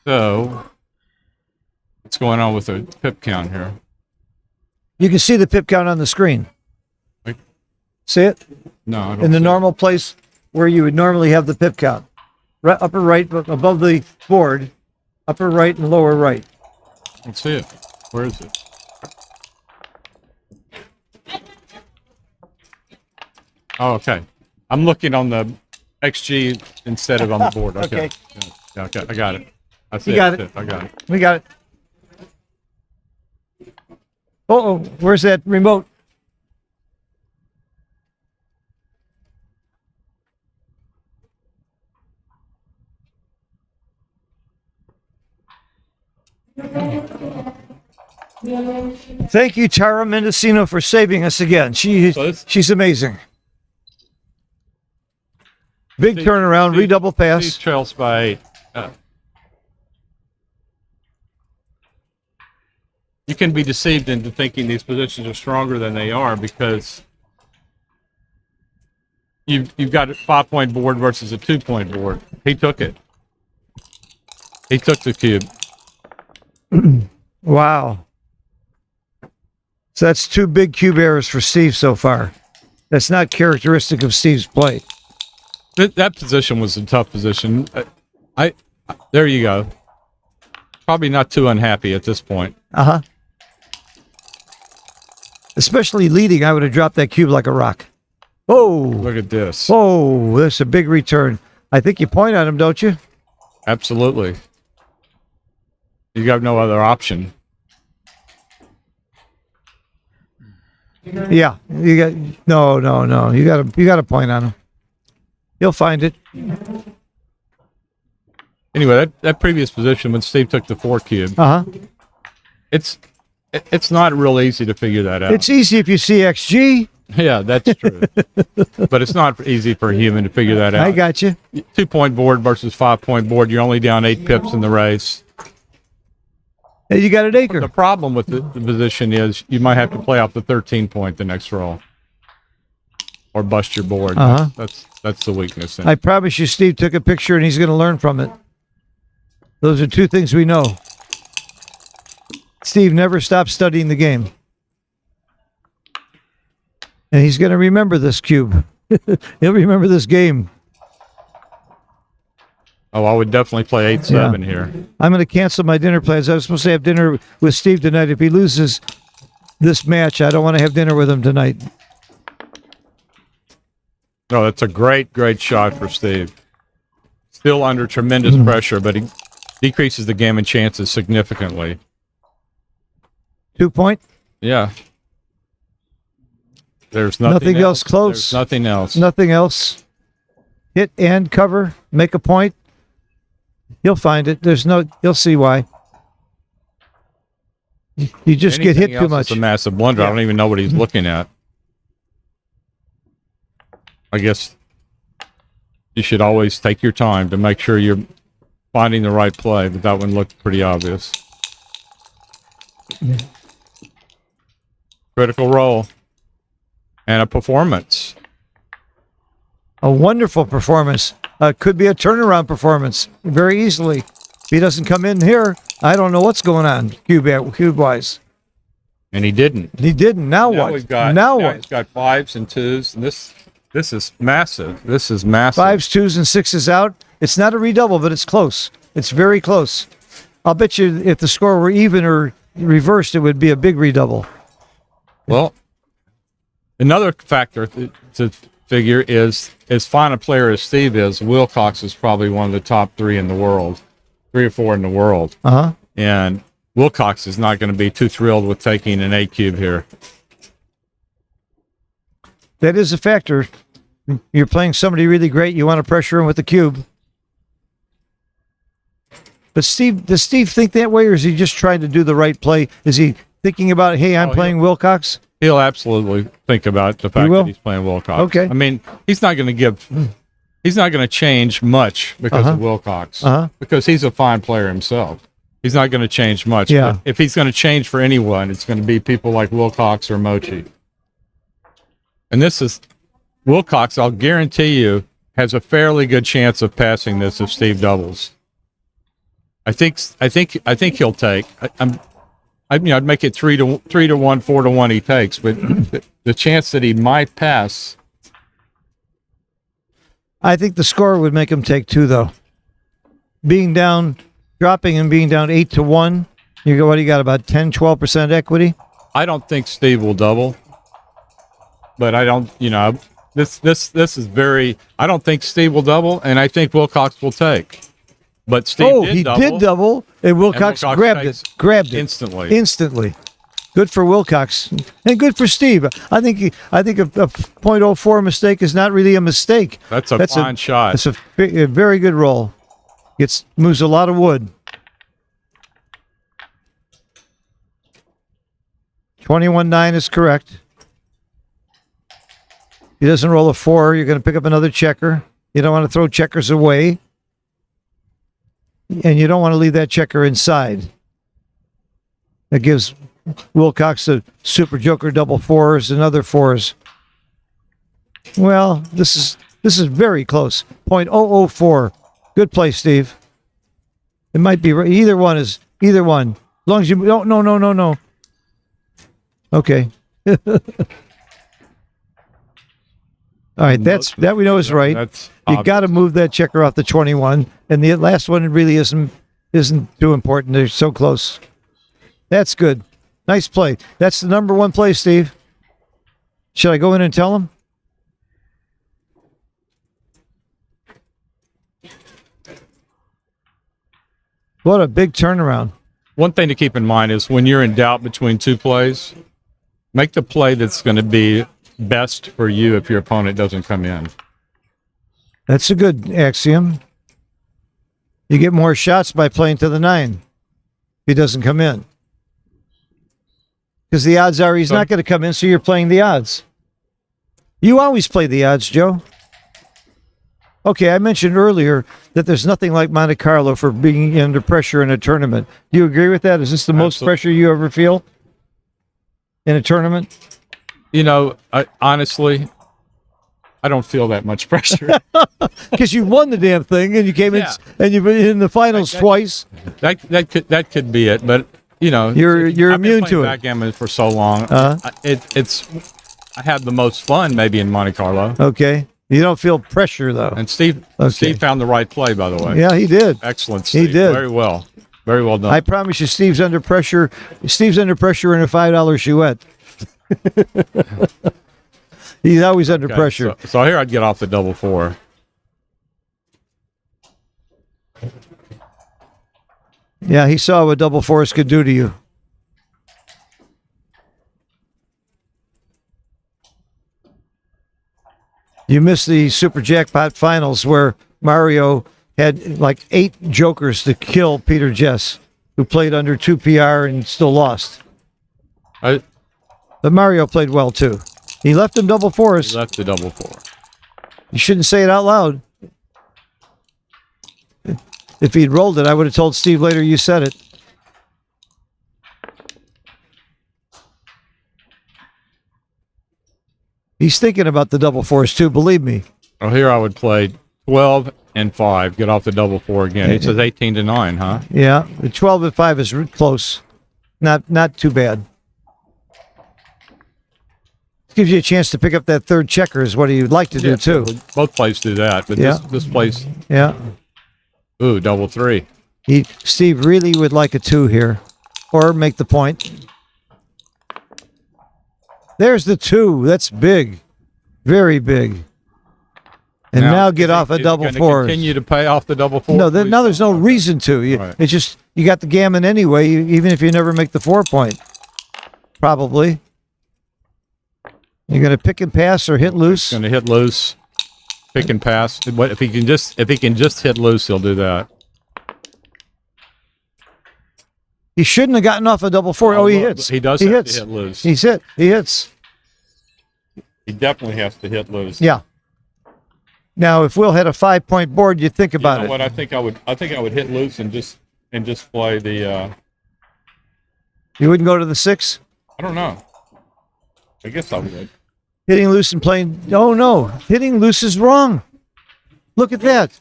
So, what's going on with the pip count here? You can see the pip count on the screen. Wait. See it? No, I don't In the see it. normal place where you would normally have the pip count. Right, upper right, above the board, upper right and lower right. I don't see it. Where is it? Oh, okay. I'm looking on the XG instead of on the board. Okay. Okay. Yeah, okay, I got it. I see You got it. I got it. We got it. Oh, where's that remote? Thank you, Tara Mendocino, for saving us again. She's amazing. Big turnaround, Steve- redouble Steve pass. trails by 8. You can be deceived into thinking these positions are stronger than they are because you've got a 5-point board versus a 2-point board. He took it. He took the cube. Wow. So that's 2 big cube errors for Steve so far. That's not characteristic of Steve's play. That position was a tough position. There you go. Probably not too unhappy at this point. Uh-huh. Especially leading, I would have dropped that cube like a rock. Oh, Look at this. oh, that's a big return. I think you point at him, don't you? Absolutely. You got no other option. Yeah, you got no. You got to point on him. He'll find it. Anyway, that previous position when Steve took the 4 cube, Uh-huh. it's not real easy to figure that out. It's easy if you see XG. Yeah, that's true. But it's not easy for a human to figure that out. I got you. 2-point board versus 5-point board. You're only down 8 pips in the race. And you got an acre. The problem with the position is you might have to play off the 13-point the next roll, or bust your board. Uh-huh. That's the weakness. I promise you, Steve took a picture and he's going to learn from it. Those are 2 things we know. Steve never stopped studying the game. And he's going to remember this cube. He'll remember this game. Oh, I would definitely play 8-7 here. I'm going to cancel my dinner plans. I was supposed to have dinner with Steve tonight. If he loses this match, I don't want to have dinner with him tonight. No, that's a great shot for Steve. Still under tremendous pressure, but he decreases the gammon chances significantly. 2 point. Yeah. There's nothing Else close. There's nothing else. Nothing else. Hit and cover. Make a point. You'll find it. You'll see why. You just get hit Anything too else much. is a massive blunder. I don't even know what he's looking at. I guess you should always take your time to make sure you're finding the right play, but that one looked pretty obvious. Critical roll and a performance. A wonderful performance. Could be a turnaround performance very easily. If he doesn't come in here, I don't know what's going on cube-wise. and he didn't. He didn't. Now what? We've got, now now what? he's got 5s and 2s, and this is massive. This is massive. 5s, 2s, and 6s out. It's not a redouble, but it's close. It's very close. I'll bet you if the score were even or reversed, it would be a big redouble. Well, another factor to figure is, as fine a player as Steve is, Wilcox is probably one of the top 3 in the world, 3 or 4 in the world. Uh-huh. And Wilcox is not going to be too thrilled with taking an 8 cube here. That is a factor. You're playing somebody really great. You want to pressure him with the cube. But does Steve think that way, or is he just trying to do the right play? Is he thinking about, hey, I'm playing Wilcox? He'll absolutely think about the fact that he's playing Wilcox. Okay. I mean, he's not going to change much because of Wilcox, because he's a fine player himself. He's not going to change much. Yeah. But if he's going to change for anyone, it's going to be people like Wilcox or Mochi. And this is Wilcox, I'll guarantee you, has a fairly good chance of passing this if Steve doubles. I think he'll take. I'd make it 3-1, 4-1 he takes, but the chance that he might pass. I think the score would make him take 2, though. Dropping and being down 8-1. You got about 10, 12% equity. I don't think Steve will double, but I don't. This is very. I don't think Steve will double, and I think Wilcox will take. But Steve did double, and Wilcox grabbed it instantly. Good for Wilcox, and good for Steve. I think a .04 mistake is not really a mistake. That's a fine shot. That's a very good roll. Moves a lot of wood. 21-9 is correct. He doesn't roll a 4. You're going to pick up another checker. You don't want to throw checkers away. And you don't want to leave that checker inside. That gives Wilcox a super joker double 4s and other 4s. Well, this is very close. .004. Good play, Steve. It might be either one. As long as you don't. No. Okay. All right, that we know is right. You got to move that checker off the 21, and the last one really isn't too important. They're so close. That's good. Nice play. That's the number 1 play, Steve. Should I go in and tell him? What a big turnaround. One thing to keep in mind is when you're in doubt between 2 plays, make the play that's going to be best for you if your opponent doesn't come in. That's a good axiom. You get more shots by playing to the 9 if he doesn't come in. Because the odds are he's not going to come in, so you're playing the odds. You always play the odds, Joe. Okay, I mentioned earlier that there's nothing like Monte Carlo for being under pressure in a tournament. Do you agree with that? Is this the most pressure you ever feel in a tournament? Honestly, I don't feel that much pressure. Because you won the damn thing, and you came in, and you've been in the finals twice. That could be it, but you're immune to it. Backgammon for so long, I had the most fun maybe in Monte Carlo. Okay, you don't feel pressure though. And Steve found the right play, by the way. Yeah, he did. Excellent, Steve. He did Very well done. I promise you, Steve's under pressure. Steve's under pressure in a $5 chouette. He's always under pressure. So here I'd get off the double 4. Yeah, he saw what double 4s could do to you. You missed the Super Jackpot finals where Mario had like 8 jokers to kill Peter Jess, who played under 2 PR and still lost. But Mario played well too. He left him double 4s. He left the double 4. You shouldn't say it out loud. If he'd rolled it, I would have told Steve later you said it. He's thinking about the double 4s too, believe me. Oh, here I would play 12 and 5. Get off the double 4 again. He says 18-9, huh? Yeah, the 12 and 5 is close. Not too bad. Gives you a chance to pick up that third checker is what he'd like to do too. Both plays do that, but Yeah. this place, Yeah. ooh, double three. Steve really would like a 2 here, or make the point. There's the 2. That's big, very big. And now get off a is he double gonna fours. Continue to pay off the double four. No, now there's no reason to. Right. It's just you got the gammon anyway, even if you never make the 4 point. Probably. You're going to pick and pass or hit loose. Going to hit loose, pick and pass. What if he can just hit loose? He'll do that. He shouldn't have gotten off a double four. Oh, he hits. He does. He have hits. to hit loose. He hits. He definitely has to hit loose. Yeah. Now, if Will had a 5 point board, you'd think about it. What I think I would hit loose and just play the. You wouldn't go to the 6? I don't know. I guess I would. Hitting loose and playing. Oh, no. Hitting loose is wrong. Look at that.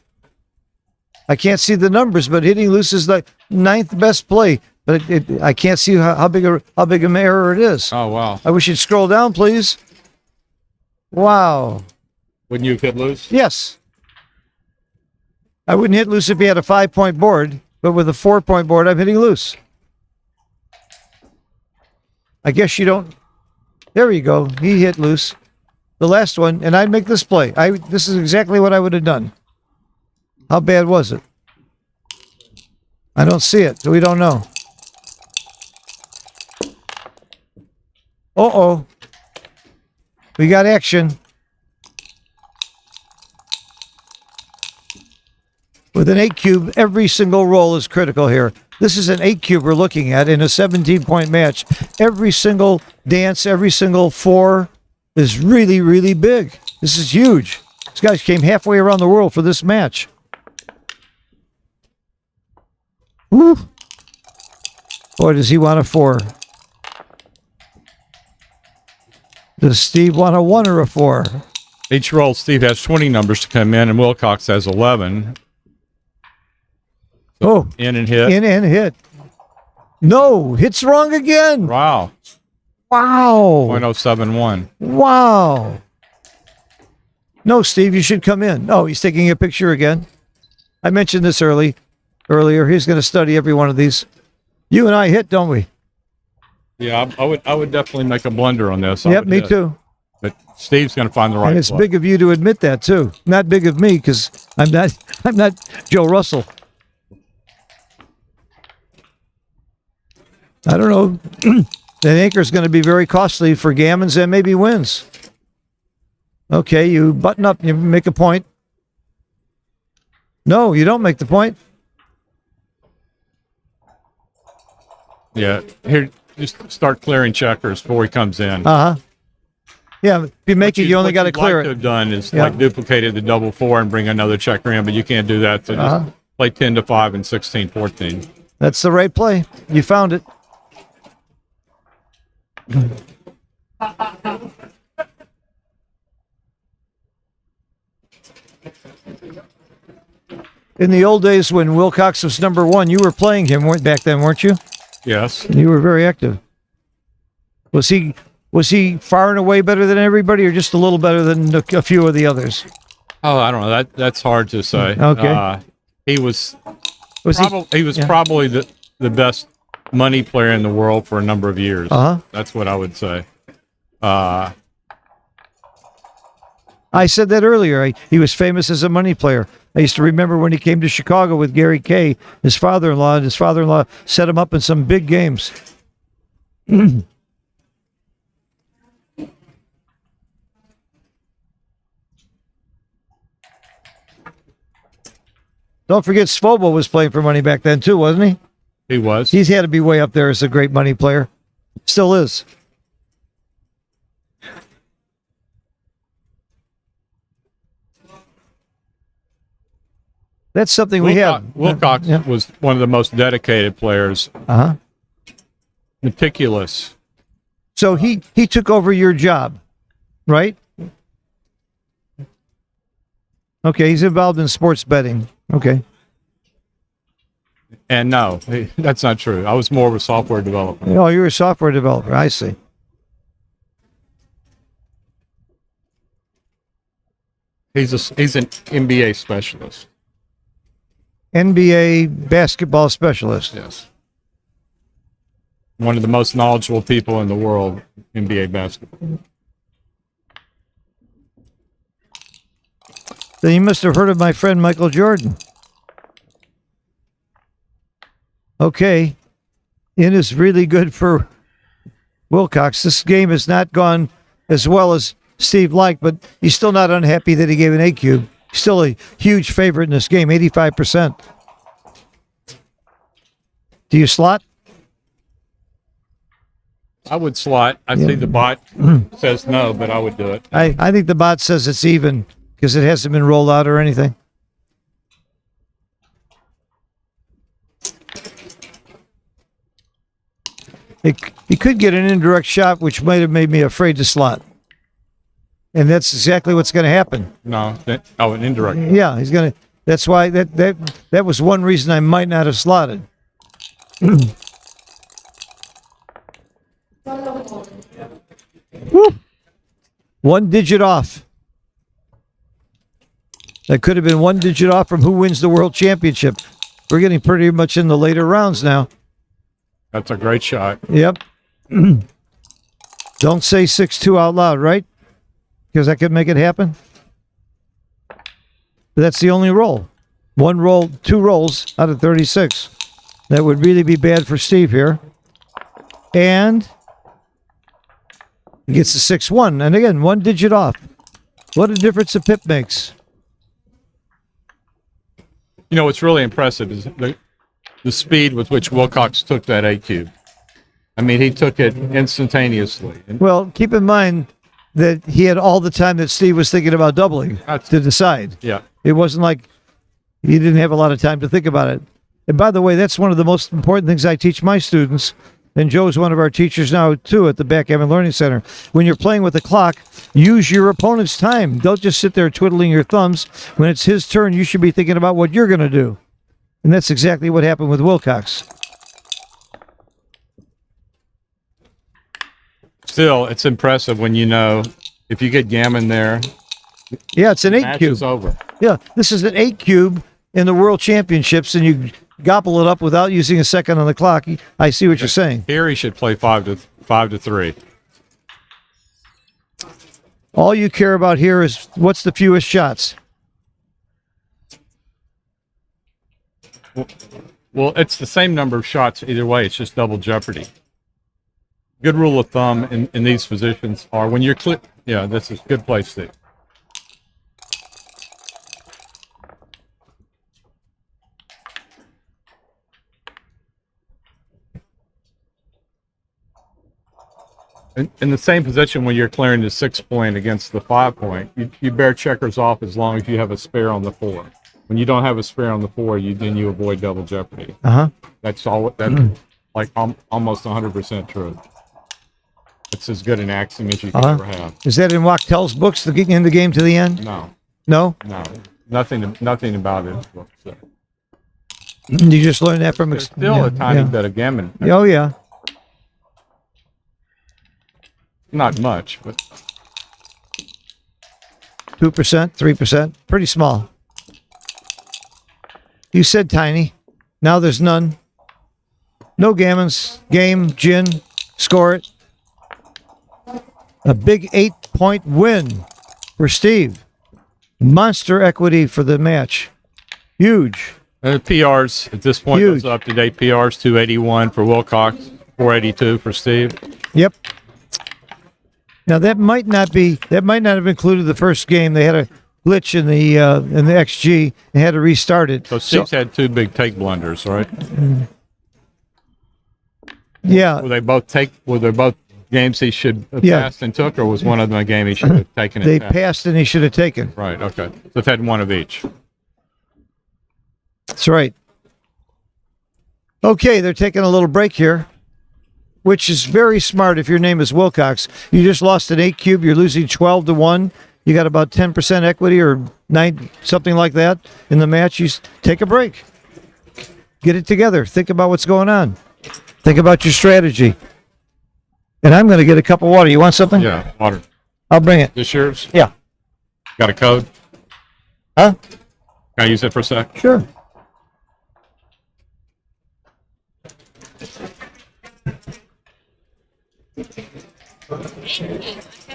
I can't see the numbers, but hitting loose is the 9th best play. But I can't see how big an error it is. Oh wow! I wish you'd scroll down, please. Wow. Wouldn't you have hit loose? Yes. I wouldn't hit loose if he had a 5 point board, but with a 4 point board, I'm hitting loose. I guess you don't. There you go. He hit loose. The last one, and I'd make this play. This is exactly what I would have done. How bad was it? I don't see it, so we don't know. Uh-oh. We got action. With an 8 cube, every single roll is critical here. This is an 8 cube we're looking at in a 17 point match. Every single dance, every single 4 is really, really big. This is huge. These guys came halfway around the world for this match. Woo. Boy, does he want a 4? Does Steve want a 1 or a 4? Each roll, Steve has 20 numbers to come in, and Wilcox has 11. Oh, in and hit. In and hit. No, hits wrong again. Wow. Wow. 0.071. Wow. No, Steve, you should come in. Oh, he's taking a picture again. I mentioned this earlier. He's going to study every one of these. You and I hit, don't we? Yeah, I would definitely make a blunder on this. Yep, me too. But Steve's going to find the right And it's play. big of you to admit that too. Not big of me because I'm not Joe Russell. I don't know. That anchor is going to be very costly for gammons and maybe wins. Okay, you button up, you make a point. No, you don't make the point. Yeah, here, just start clearing checkers before he comes in. Uh-huh. Yeah, if you make it, you only got to clear What you'd like to it. have done is Yeah. like duplicated the double 4 and bring another checker in, but you can't do that. So just play 10-5 and 16-14. That's the right play. You found it. In the old days when Wilcox was number 1, you were playing him back then, weren't you? Yes. And you were very active. Was he far and away better than everybody, or just a little better than a few of the others? Oh, I don't know. That's hard to say. Okay. He was Was he was probably the best money player in the world for a number of years. Uh-huh. That's what I would say. I said that earlier. He was famous as a money player. I used to remember when he came to Chicago with Gary Kay, his father-in-law, and his father-in-law set him up in some big games. Don't forget Svobo was playing for money back then too, wasn't he? He was. He's had to be way up there as a great money player. Still is. That's something we have. Wilcox was one of the most dedicated players. Uh-huh. Meticulous. So he took over your job, right? Okay, he's involved in sports betting. Okay. And no, that's not true. I was more of a software developer. Oh, you're a software developer. I see. He's an NBA specialist. NBA basketball specialist. Yes. One of the most knowledgeable people in the world, NBA basketball. Then you must have heard of my friend Michael Jordan. Okay. It is really good for Wilcox. This game has not gone as well as Steve liked, but he's still not unhappy that he gave an 8 cube. Still a huge favorite in this game, 85%. Do you slot? I would slot. I see the bot says no, but I would do it. I think the bot says it's even because it hasn't been rolled out or anything. He could get an indirect shot, which might have made me afraid to slot. And that's exactly what's going to happen. No, an indirect. Yeah, he's going to. That's why that was one reason I might not have slotted. Woo. 1 digit off. That could have been 1 digit off from who wins the world championship. We're getting pretty much in the later rounds now. That's a great shot. Yep. Don't say 6-2 out loud, right? Because that could make it happen. But that's the only roll. 1 roll, 2 rolls out of 36. That would really be bad for Steve here. And he gets a 6-1. And again, 1 digit off. What a difference a pip makes. You know what's really impressive is the speed with which Wilcox took that 8 cube. I mean, he took it instantaneously. Well, keep in mind that he had all the time that Steve was thinking about doubling to decide. Yeah. It wasn't like he didn't have a lot of time to think about it. And by the way, that's one of the most important things I teach my students. And Joe's one of our teachers now, too, at the Backgammon Learning Center. When you're playing with the clock, use your opponent's time. Don't just sit there twiddling your thumbs. When it's his turn, you should be thinking about what you're going to do. And that's exactly what happened with Wilcox. Still, it's impressive when you know if you get gammon there. Yeah, it's an 8 match cube. is over. Yeah, this is an 8 cube in the World Championships, and you gobble it up without using a second on the clock. I see what you're saying. Here he should play 5-3. All you care about here is what's the fewest shots. Well, it's the same number of shots either way. It's just double jeopardy. Good rule of thumb in these positions are when you're yeah, this is a good place, Steve. In the same position when you're clearing the 6 point against the 5 point, you bear checkers off as long as you have a spare on the 4. When you don't have a spare on the 4, then you avoid double jeopardy. That's all. That's like almost 100% true. It's as good an axiom as you can ever have. Is that in Wachtel's books, the in the game to the end? No, No? nothing about it. So. You just learned that from... There's still a tiny bit of gammon. Oh, yeah. Not much, but 2%, 3%, pretty small. You said tiny. Now there's none. No gammons. Game, gin, score it. A big 8-point win for Steve. Monster equity for the match. Huge. PRs at this point, those up to date PRs 281 for Wilcox, 482 for Steve. Yep. Now that might not have included the first game. They had a glitch in the XG and had to restart it. So Steve's had 2 big take blunders, right? Yeah. Were they both games he should have passed and took, or was one of them a game he should have taken? They passed and he should have taken. Right. Okay. So they've had one of each. That's right. Okay, they're taking a little break here, which is very smart if your name is Wilcox. You just lost an 8 cube. You're losing 12-1. You got about 10% equity or 9, something like that in the match. You take a break. Get it together. Think about what's going on. Think about your strategy. And I'm going to get a cup of water. You want something? Yeah, water. I'll bring it. This yours? Yeah. Got a code? Huh? Can I use it for a sec? Sure. I kept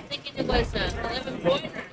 thinking it was 11 pointer.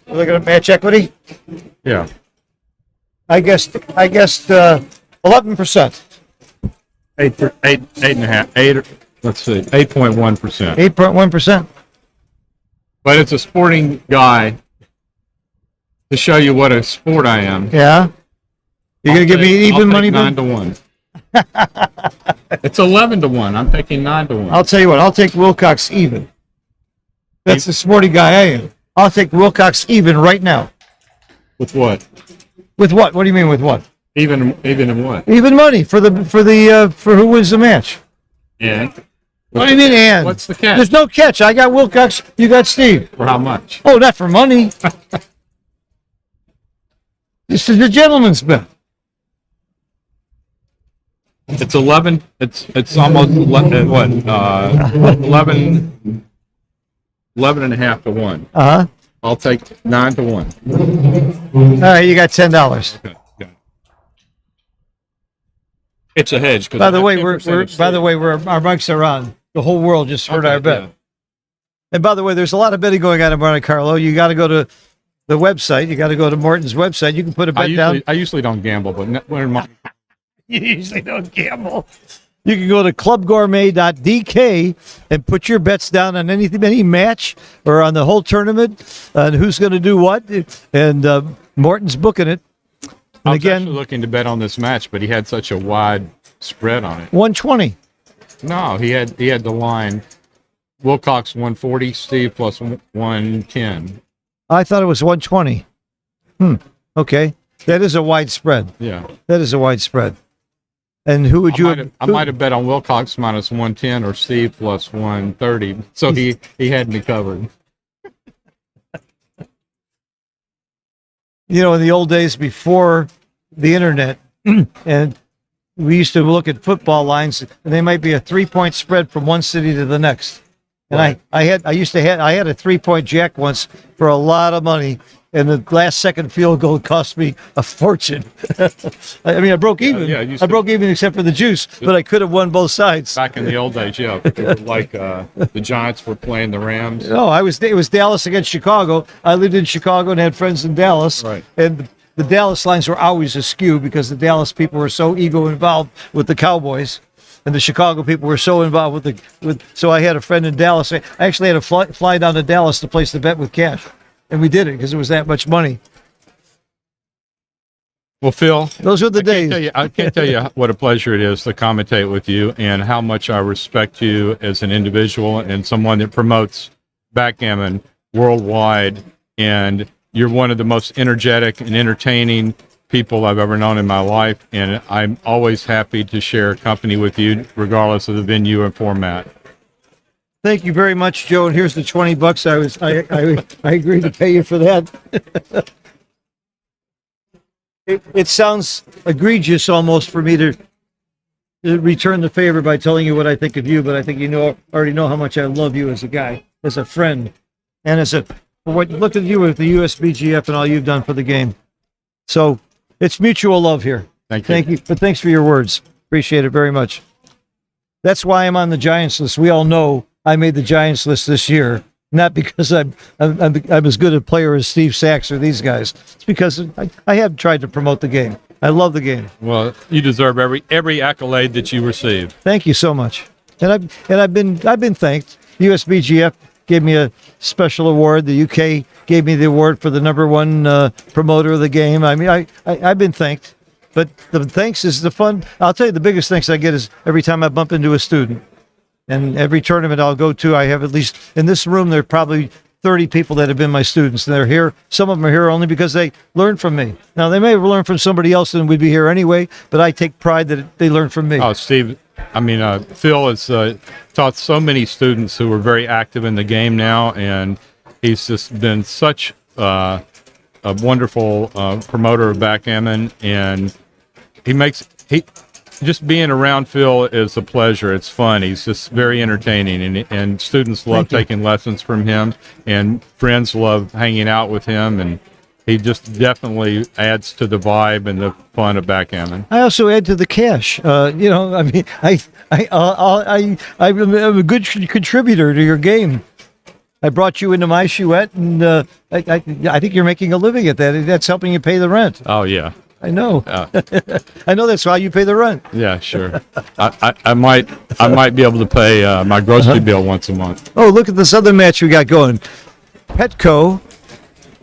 We're looking at match equity. Yeah. I guessed 11%. Eight and a half. Let's see, 8.1%. 8.1%. But it's a sporting guy to show you what a sport I am. Yeah. You're gonna give me even money, nine Ben? to 1. It's 11 to 1. I'm taking 9 to 1. I'll tell you what. I'll take Wilcox even. That's the sporty guy I am. I'll take Wilcox even right now. With what? With what? What do you mean with what? Even in what? Even money for who wins the match. And What do you mean and? what's the catch? There's no catch. I got Wilcox. You got Steve. For how much? Oh, not for money. This is the gentleman's bet. It's 11. It's almost 11, what? 11 and a half to 1. Uh huh. I'll take 9 to 1. All right, you got $10. Okay. It's a hedge. By the way, our mics are on. The whole world just heard our bet. Yeah. And by the way, there's a lot of betting going on in Monte Carlo. You got to go to the website. You got to go to Morton's website. You can put a bet down. I usually don't gamble, but when You usually don't gamble. You can go to clubgourmet.dk and put your bets down on any match or on the whole tournament and who's going to do what. And Morton's booking it. I And was actually again, looking to bet on this match, but he had such a wide spread on it. 120. No, he had the line Wilcox 140, Steve plus 110. I thought it was 120. Okay. That is a wide spread. Yeah. That is a wide spread. And who would you I might have bet on Wilcox minus 110 or Steve plus 130. So he had me covered. You know, in the old days before the internet, and we used to look at football lines, and they might be a 3-point spread from one city to the next. And Right. I had a 3-point jack once for a lot of money, and the last second field goal cost me a fortune. I mean, I broke even. yeah, you I broke even except for the juice, but I could have won both sides. Back in the old days, yeah. Like the Giants were playing the Rams. No, it was Dallas against Chicago. I lived in Chicago and had friends in Dallas. Right. And the Dallas lines were always askew because the Dallas people were so ego involved with the Cowboys, and the Chicago people were so involved with. So I had a friend in Dallas. I actually had to fly down to Dallas to place the bet with cash, and we did it because it was that much money. Well, Phil, Those were the days. I can't tell you what a pleasure it is to commentate with you and how much I respect you as an individual and someone that promotes backgammon worldwide. And you're one of the most energetic and entertaining people I've ever known in my life. And I'm always happy to share company with you, regardless of the venue and format. Thank you very much, Joe. And here's the $20. I agreed to pay you for that. It sounds egregious almost for me to return the favor by telling you what I think of you, but I think you already know how much I love you as a guy, as a friend, and look at you with the USBGF and all you've done for the game. So it's mutual love here. Thank you. But thanks for your words. Appreciate it very much. That's why I'm on the Giants list. We all know I made the Giants list this year Not because I'm as good a player as Steve Sachs or these guys. It's because I have tried to promote the game. I love the game. Well, you deserve every accolade that you receive. Thank you so much. And I've been thanked. USBGF gave me a special award. The UK gave me the award for the #1 promoter of the game. I mean, I've been thanked. But the thanks is the fun. I'll tell you, the biggest thanks I get is every time I bump into a student. And every tournament I'll go to, I have at least, in this room, there are probably 30 people that have been my students. And they're here. Some of them are here only because they learned from me. Now, they may have learned from somebody else and we'd be here anyway, but I take pride that they learned from me. Oh, Steve, Phil has taught so many students who are very active in the game now, and he's just been such a wonderful promoter of backgammon, and just being around Phil is a pleasure. It's fun. He's just very entertaining, and students love taking lessons from him, and friends love hanging out with him, and he just definitely adds to the vibe and the fun of backgammon. I also add to the cash. I'm a good contributor to your game. I brought you into my chouette, and I think you're making a living at that. That's helping you pay the rent. Oh, yeah. I know. I know that's why you pay the rent. Yeah, sure. I might be able to pay my grocery bill once a month. Oh, look at this other match we got going. Petco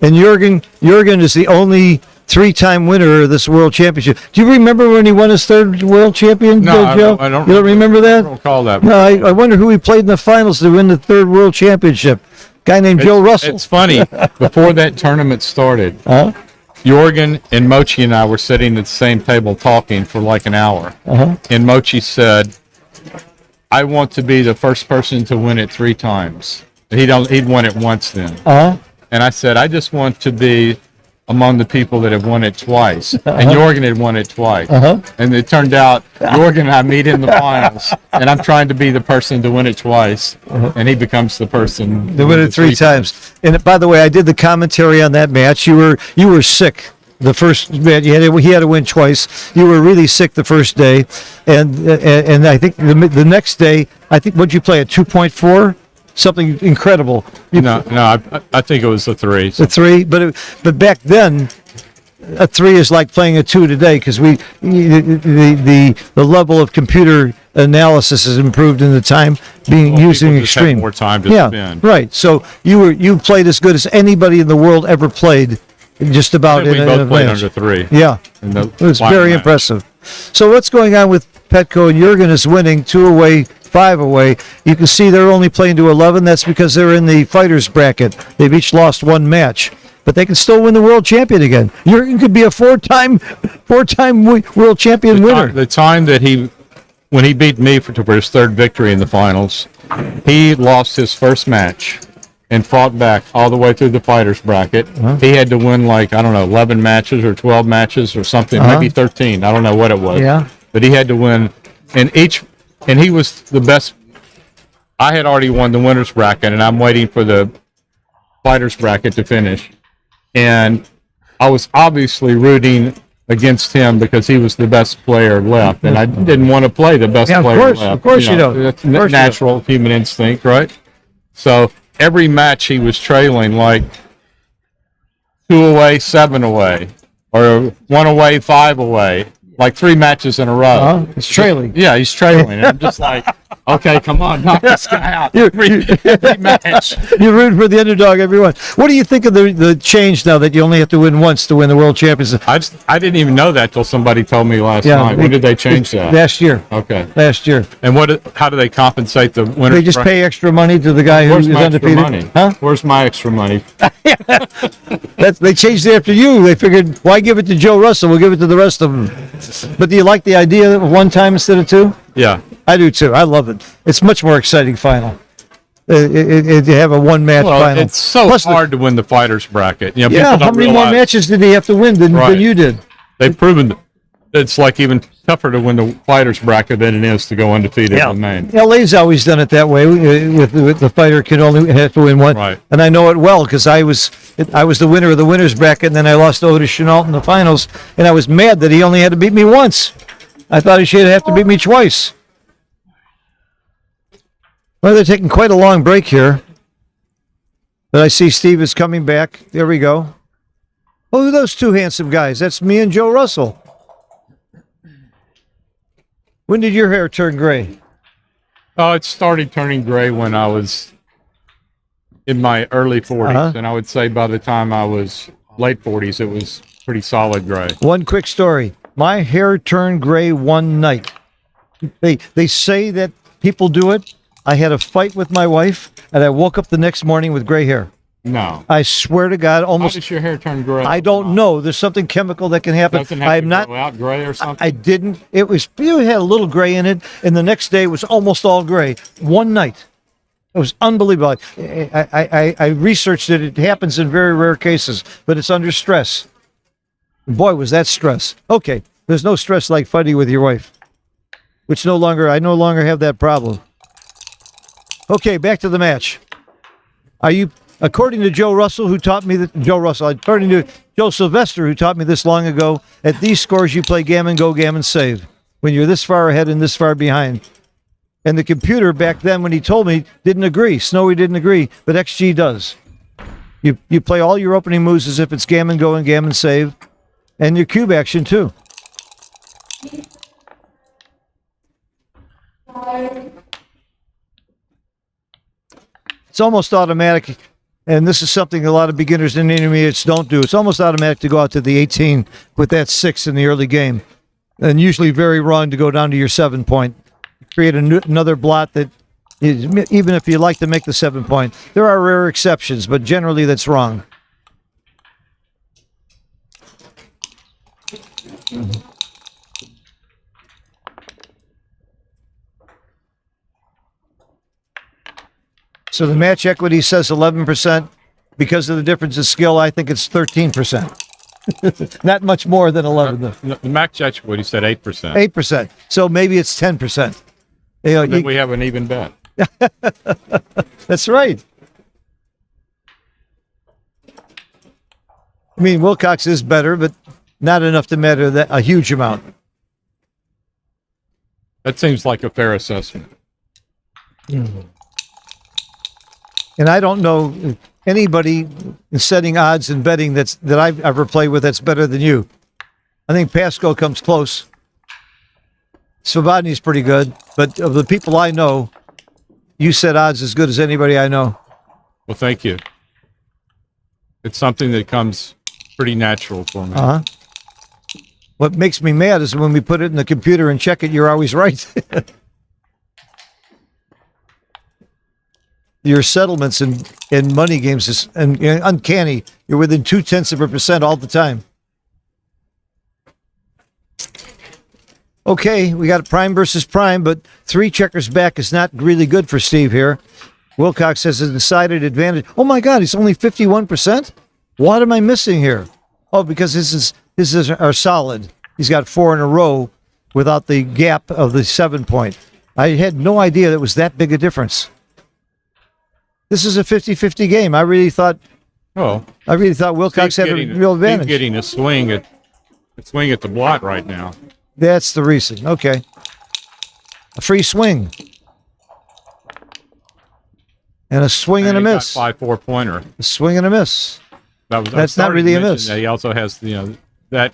and Jurgen is the only 3-time winner of this world championship. Do you remember when he won his 3rd world champion? No, Joe? I don't. You don't remember that? I don't recall that. No, I wonder who he played in the finals to win the 3rd world championship. Guy named Joe Russell. It's funny. Before that tournament started, Jorgen and Mochi and I were sitting at the same table talking for like an hour. And Mochi said, "I want to be the first person to win it 3 times." He'd won it once then. And I said, "I just want to be among the people that have won it twice." And Jorgen had won it twice. And it turned out Jorgen and I meet in the finals, and I'm trying to be the person to win it twice, and he becomes the person They win it 3 times. And by the way, I did the commentary on that match. You were sick the first match. He had to win twice. You were really sick the first day, and I think the next day, what'd you play, a 2.4? Something incredible. I think it was a 3. The 3, but back then, a 3 is like playing a 2 today because the level of computer analysis has improved in the time using extreme. More time to spend. Right. So you played as good as anybody in the world ever played. Just about. We both played under 3. Yeah, it was very impressive. So what's going on with Petco and Jurgen is winning 2 away. 5 away. You can see they're only playing to 11. That's because they're in the fighters bracket. They've each lost 1 match, but they can still win the world champion again. Jurgen could be a 4-time world champion winner. The time that when he beat me for his 3rd victory in the finals, he lost his first match and fought back all the way through the fighters bracket. He had to win 11 matches or 12 matches or something, maybe 13. I don't know what it was. Yeah. But he had to win, and he was the best. I had already won the winner's bracket, and I'm waiting for the fighters bracket to finish. And I was obviously rooting against him because he was the best player left, and I didn't want to play the best player left. Of course you don't. That's natural human instinct, right? So every match he was trailing 2 away, 7 away, or 1 away, 5 away. 3 matches in a row. It's trailing. Yeah, he's trailing. And I'm just like, okay, come on, knock this guy out. Every match. You're rooting for the underdog, everyone. What do you think of the change now that you only have to win once to win the world championship? I didn't even know that till somebody told me last night. When did they change that? Last year. Okay. Last year. And how do they compensate the winner? They just pay extra money to the guy who's undefeated. Money? Huh? Where's my extra money? They changed it after you. They figured, why give it to Joe Russell? We'll give it to the rest of them. But do you like the idea of 1 time instead of 2? Yeah. I do too. I love it. It's much more exciting final. You have a 1-match final. It's so hard to win the fighters bracket. How many more matches did he have to win than you did? They've proven that it's even tougher to win the fighters bracket than it is to go undefeated in the main. LA's always done it that way. With the fighter can only have to win 1. Right. And I know it well because I was the winner of the winners bracket, and then I lost to Otis Chenault in the finals, and I was mad that he only had to beat me once. I thought he should have to beat me twice. Well, they're taking quite a long break here. But I see Steve is coming back. There we go. Oh, who are those two handsome guys? That's me and Joe Russell. When did your hair turn gray? Oh, it started turning gray when I was in my early 40s, and I would say by the time I was late 40s, it was pretty solid gray. One quick story. My hair turned gray one night. They say that people do it. I had a fight with my wife, and I woke up the next morning with gray hair. No. I swear to God, How almost. does your hair turn gray? I don't know. There's something chemical that can happen. Doesn't have I'm to not. go out gray or something? I didn't. It had a little gray in it, and the next day it was almost all gray. One night. It was unbelievable. I researched it. It happens in very rare cases, but it's under stress. Boy, was that stress. Okay, there's no stress like fighting with your wife, which I no longer have that problem. Okay, back to the match. According to Joe Russell, according to Joe Sylvester, who taught me this long ago, at these scores you play gammon, go, gammon, save. When you're this far ahead and this far behind. And the computer back then, when he told me, didn't agree. Snowy didn't agree, but XG does. You play all your opening moves as if it's gammon, go, and gammon, save. And your cube action, too. It's almost automatic, and this is something a lot of beginners and intermediates don't do. It's almost automatic to go out to the 18 with that 6 in the early game, and usually very wrong to go down to your 7 point. Create another blot that is, even if you like to make the 7 point. There are rare exceptions, but generally that's wrong. So the match equity says 11%. Because of the difference in skill, I think it's 13%. Not much more than 11. The match equity said 8%. 8%. So maybe it's 10%. Then we have an even bet. That's right. I mean, Wilcox is better, but not enough to matter that a huge amount. That seems like a fair assessment. And I don't know anybody in setting odds and betting that I've ever played with that's better than you. I think Pasco comes close. Svobodny's pretty good, but of the people I know, you set odds as good as anybody I know. Well, thank you. It's something that comes pretty natural for me. What makes me mad is when we put it in the computer and check it, you're always right. Your settlements in money games is uncanny. You're within 0.2% all the time. Okay, we got prime versus prime, but 3 checkers back is not really good for Steve here. Wilcox has a decided advantage. Oh my God, he's only 51%? What am I missing here? Oh, because his are solid. He's got 4 in a row without the gap of the 7 point. I had no idea that was that big a difference. This is a 50-50 game. I really thought Wilcox had a real advantage. He's getting a swing at the blot right now. That's the reason. Okay. A free swing. And a swing and a miss. 5 4-pointer. A swing and a miss. That's not really a miss. He also has that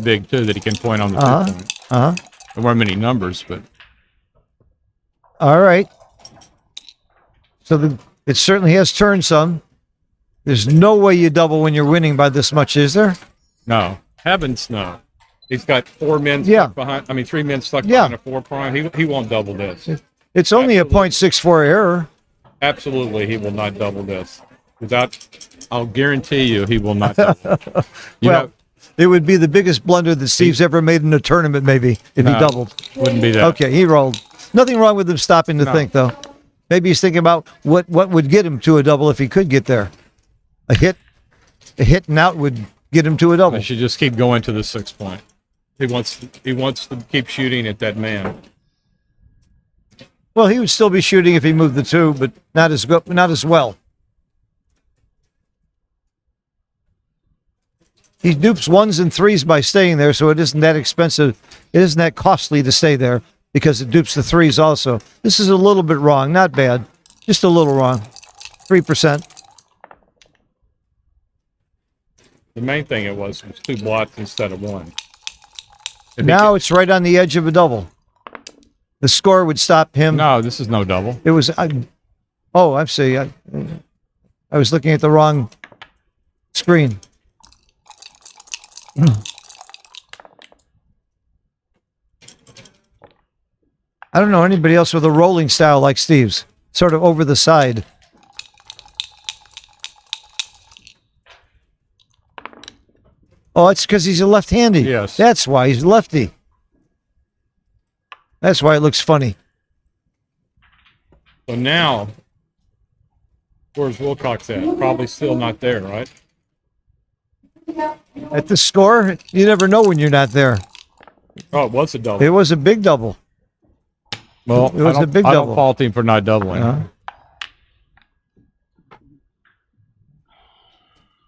big too that he can point on the 2-point. There weren't many numbers, but all right. So it certainly has turned some. There's no way you double when you're winning by this much, is there? No. Heavens no. He's got 4 men stuck behind. 3 men stuck behind a 4 prime. He won't double this. It's only a 0.64 error. Absolutely, he will not double this. I'll guarantee you, he will not double. It would be the biggest blunder that Steve's ever made in a tournament, maybe, if he doubled. Wouldn't be that. Okay, he rolled. Nothing wrong with him stopping to think, though. Maybe he's thinking about what would get him to a double if he could get there. A hit and out would get him to a double. I should just keep going to the 6 point. He wants to keep shooting at that man. Well, he would still be shooting if he moved the 2, but not as well. He dupes 1s and 3s by staying there, so it isn't that expensive. It isn't that costly to stay there because it dupes the 3s also. This is a little bit wrong. Not bad. Just a little wrong. 3%. The main thing it was 2 blots instead of 1. If he Now it's right on the edge of a double. The score would stop him. No, this is no double. It was. Oh, I see. I was looking at the wrong screen. I don't know anybody else with a rolling style like Steve's. Sort of over the side. Oh, it's because he's a left-handy. Yes. That's why he's lefty. That's why it looks funny. So now, where's Wilcox at? Probably still not there, right? At the score, you never know when you're not there. Oh, it was a double. It was a big double. Well, it was a big I double. don't fault him for not doubling.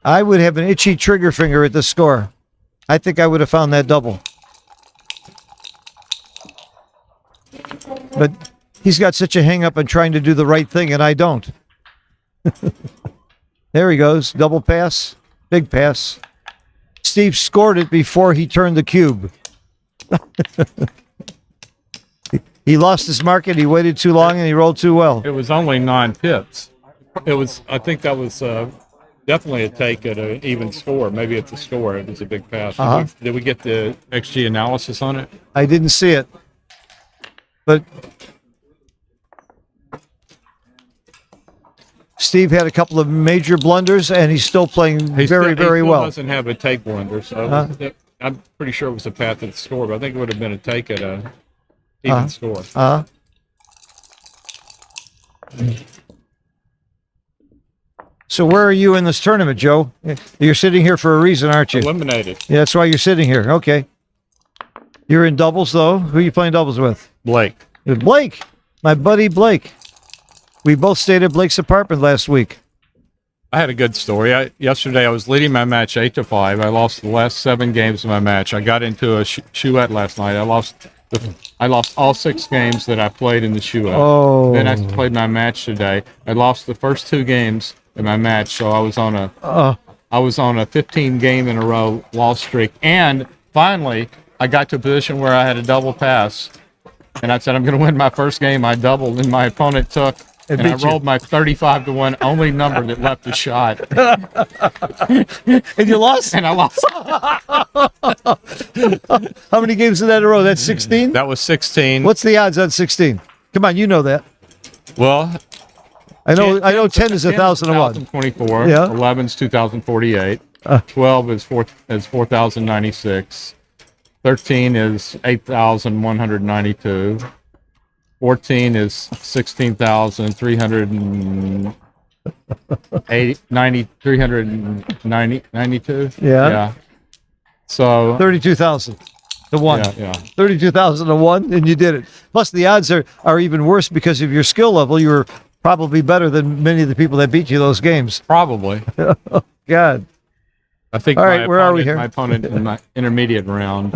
I would have an itchy trigger finger at the score. I think I would have found that double. But he's got such a hang up on trying to do the right thing, and I don't. There he goes. Double pass. Big pass. Steve scored it before he turned the cube. He lost his market. He waited too long, and he rolled too well. It was only 9 pips. It was. I think that was definitely a take at an even score. Maybe it's a score. It was a big pass. Did we get the XG analysis on it? I didn't see it. But Steve had a couple of major blunders, and he's still playing very well. He doesn't have a take blunder, so I'm pretty sure it was a path at the score, but I think it would have been a take at a even score. So where are you in this tournament, Joe? You're sitting here for a reason, aren't you? Eliminated. Yeah, that's why you're sitting here. Okay. You're in doubles, though. Who are you playing doubles with? Blake. With Blake, my buddy Blake. We both stayed at Blake's apartment last week. I had a good story. Yesterday, I was leading my match 8-5. I lost the last 7 games of my match. I got into a chouette last night. I lost all 6 games that I played in the chouette. Oh. Then I played my match today. I lost the first 2 games in my match, so I was on a 15 game in a row loss streak. And finally, I got to a position where I had a double pass, and I said I'm going to win my first game. I doubled, and my opponent took. And I rolled my 35-1, only number that left a shot. And you lost? And I lost. How many games in that in a row? That's 16? That was 16. What's the odds on 16? Come on, you know that. Well, I know 10 is 1,001. 24. Yeah. 11 is 2,048. 12 is 4,096. 13 is 8,192. 14 is 16,392. Yeah. So 32,000 to 1. Yeah. 32,000 to 1, and you did it. Plus, the odds are even worse because of your skill level. You were probably better than many of the people that beat you those games. Probably. God. I think all right, where are we here? My opponent in my intermediate round,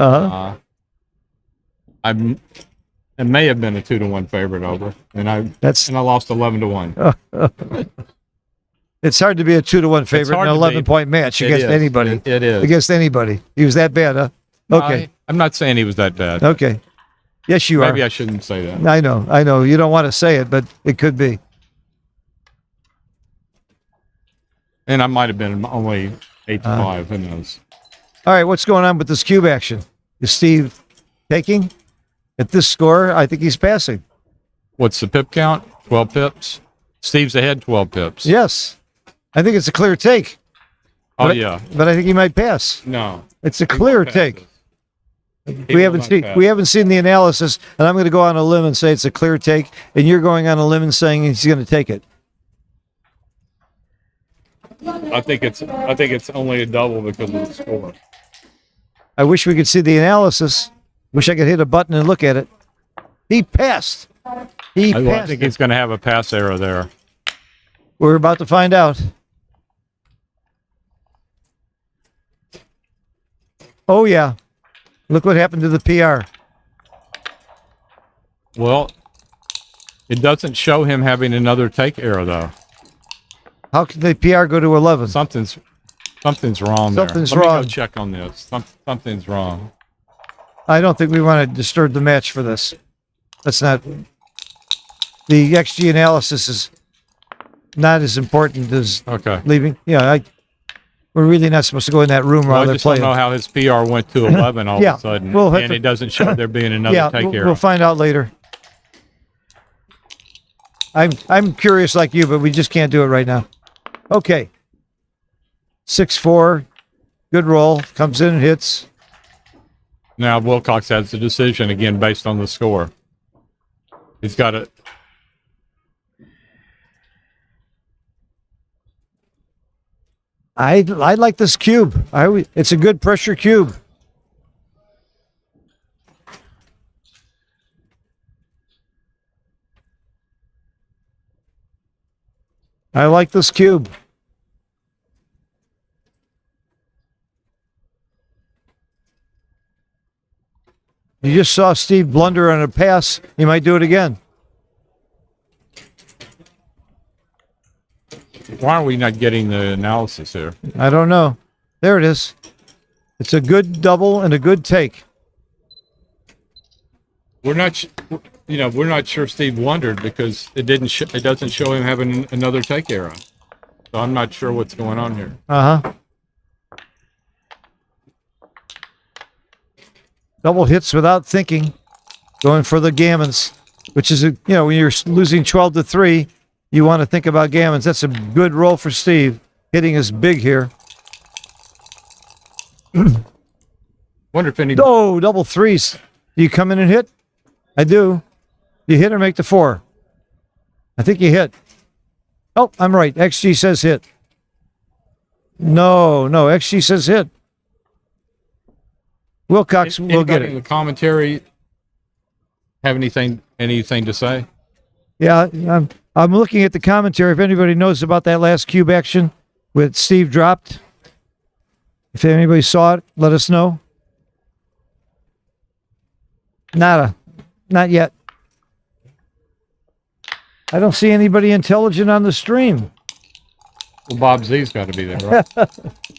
it may have been a 2-1 favorite over, and I lost 11-1. It's hard to be a 2-1 favorite in an 11-point match against anybody. It is against anybody. He was that bad, huh? Okay. I'm not saying he was that bad. Okay. Yes, you are. Maybe I shouldn't say that. I know. You don't want to say it, but it could be. And I might have been only 8-5. Who knows? All right, what's going on with this cube action? Is Steve taking? At this score, I think he's passing. What's the pip count? 12 pips? Steve's ahead 12 pips. Yes. I think it's a clear take. Oh, but yeah. But I think he might pass. No. It's a clear take. We haven't seen the analysis, and I'm going to go on a limb and say it's a clear take, and you're going on a limb and saying he's going to take it. I think it's only a double because of the score. I wish we could see the analysis. Wish I could hit a button and look at it. He passed. I passed. think he's going to have a pass error there. We're about to find out. Oh, yeah. Look what happened to the PR. Well, it doesn't show him having another take error, though. How can the PR go to 11? Something's wrong there. Something's Let me wrong. go check on this. Something's wrong. I don't think we want to disturb the match for this. That's not. The XG analysis is not as important as Okay. leaving. Yeah, we're really not supposed to go in that room Well, while I they're just don't playing. know how his PR went to 11 all Yeah, of a sudden, we'll have and to- it doesn't show there being another Yeah, take we'll arrow. find out later. I'm curious like you, but we just can't do it right now. Okay. 6-4. Good roll. Comes in and hits. Now Wilcox has the decision again based on the score. He's got it. I like this cube. It's a good pressure cube. I like this cube. You just saw Steve blunder on a pass. He might do it again. Why are we not getting the analysis here? I don't know. There it is. It's a good double and a good take. We're not, we're not sure Steve wondered because it doesn't show him having another take arrow. So I'm not sure what's going on here. Uh-huh. Double hits without thinking, going for the gammons, which is when you're losing 12-3, you want to think about gammons. That's a good roll for Steve. Hitting is big here. Wonder if any. Oh, double threes. Do you come in and hit? I do. You hit or make the 4? I think you hit. Oh, I'm right. XG says hit. No, XG says hit. Wilcox will get Anybody in it. the commentary have anything to say? Yeah, I'm looking at the commentary. If anybody knows about that last cube action with Steve dropped, if anybody saw it, let us know. Nada. Not yet. I don't see anybody intelligent on the stream. Well, Bob Z's got to be there, right?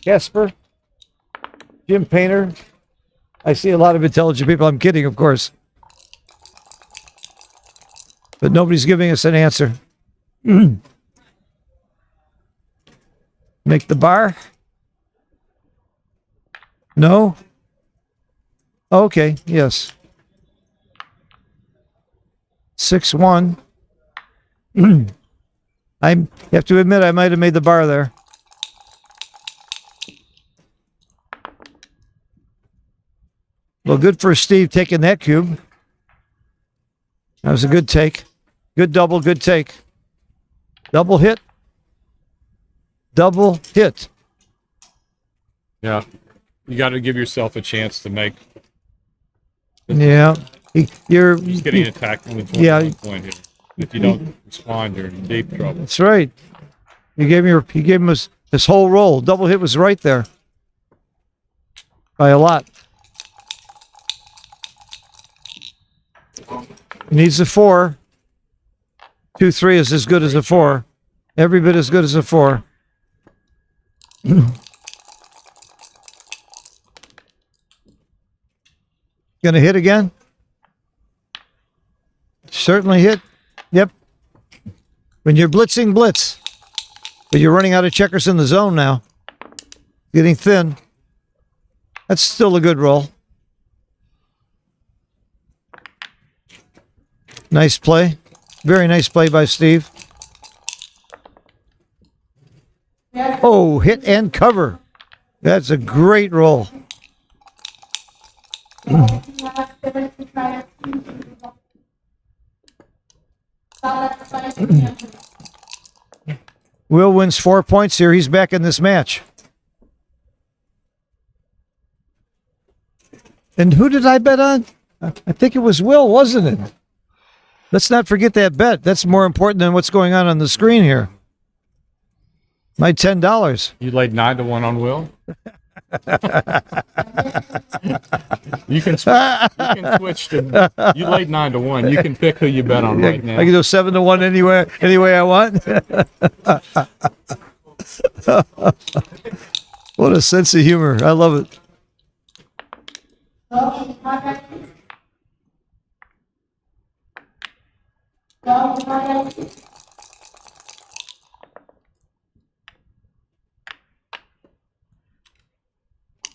Casper, Jim Painter. I see a lot of intelligent people. I'm kidding, of course. But nobody's giving us an answer. Make the bar? No? Okay, yes. 6-1. I have to admit I might have made the bar there. Well, good for Steve taking that cube. That was a good take. Good double, good take. Double hit. Double hit. Yeah. You got to give yourself a chance to make. Yeah. You're He's getting attacked with Yeah. 1 point here. If you don't respond, you're in deep trouble. That's right. You gave him his whole roll. Double hit was right there. By a lot. He needs a 4. 2-3 is as good as a 4. Every bit as good as a 4. Gonna hit again? Certainly hit. Yep. When you're blitzing, blitz. But you're running out of checkers in the zone now. Getting thin. That's still a good roll. Nice play. Very nice play by Steve. Oh, hit and cover. That's a great roll. Will wins 4 points here. He's back in this match. And who did I bet on? I think it was Will, wasn't it? Let's not forget that bet. That's more important than what's going on the screen here. My $10. You laid 9-1 on Will. You can switch to. You laid 9-1. You can pick who you bet on right now. I can go 7-1 any way I want. What a sense of humor. I love it.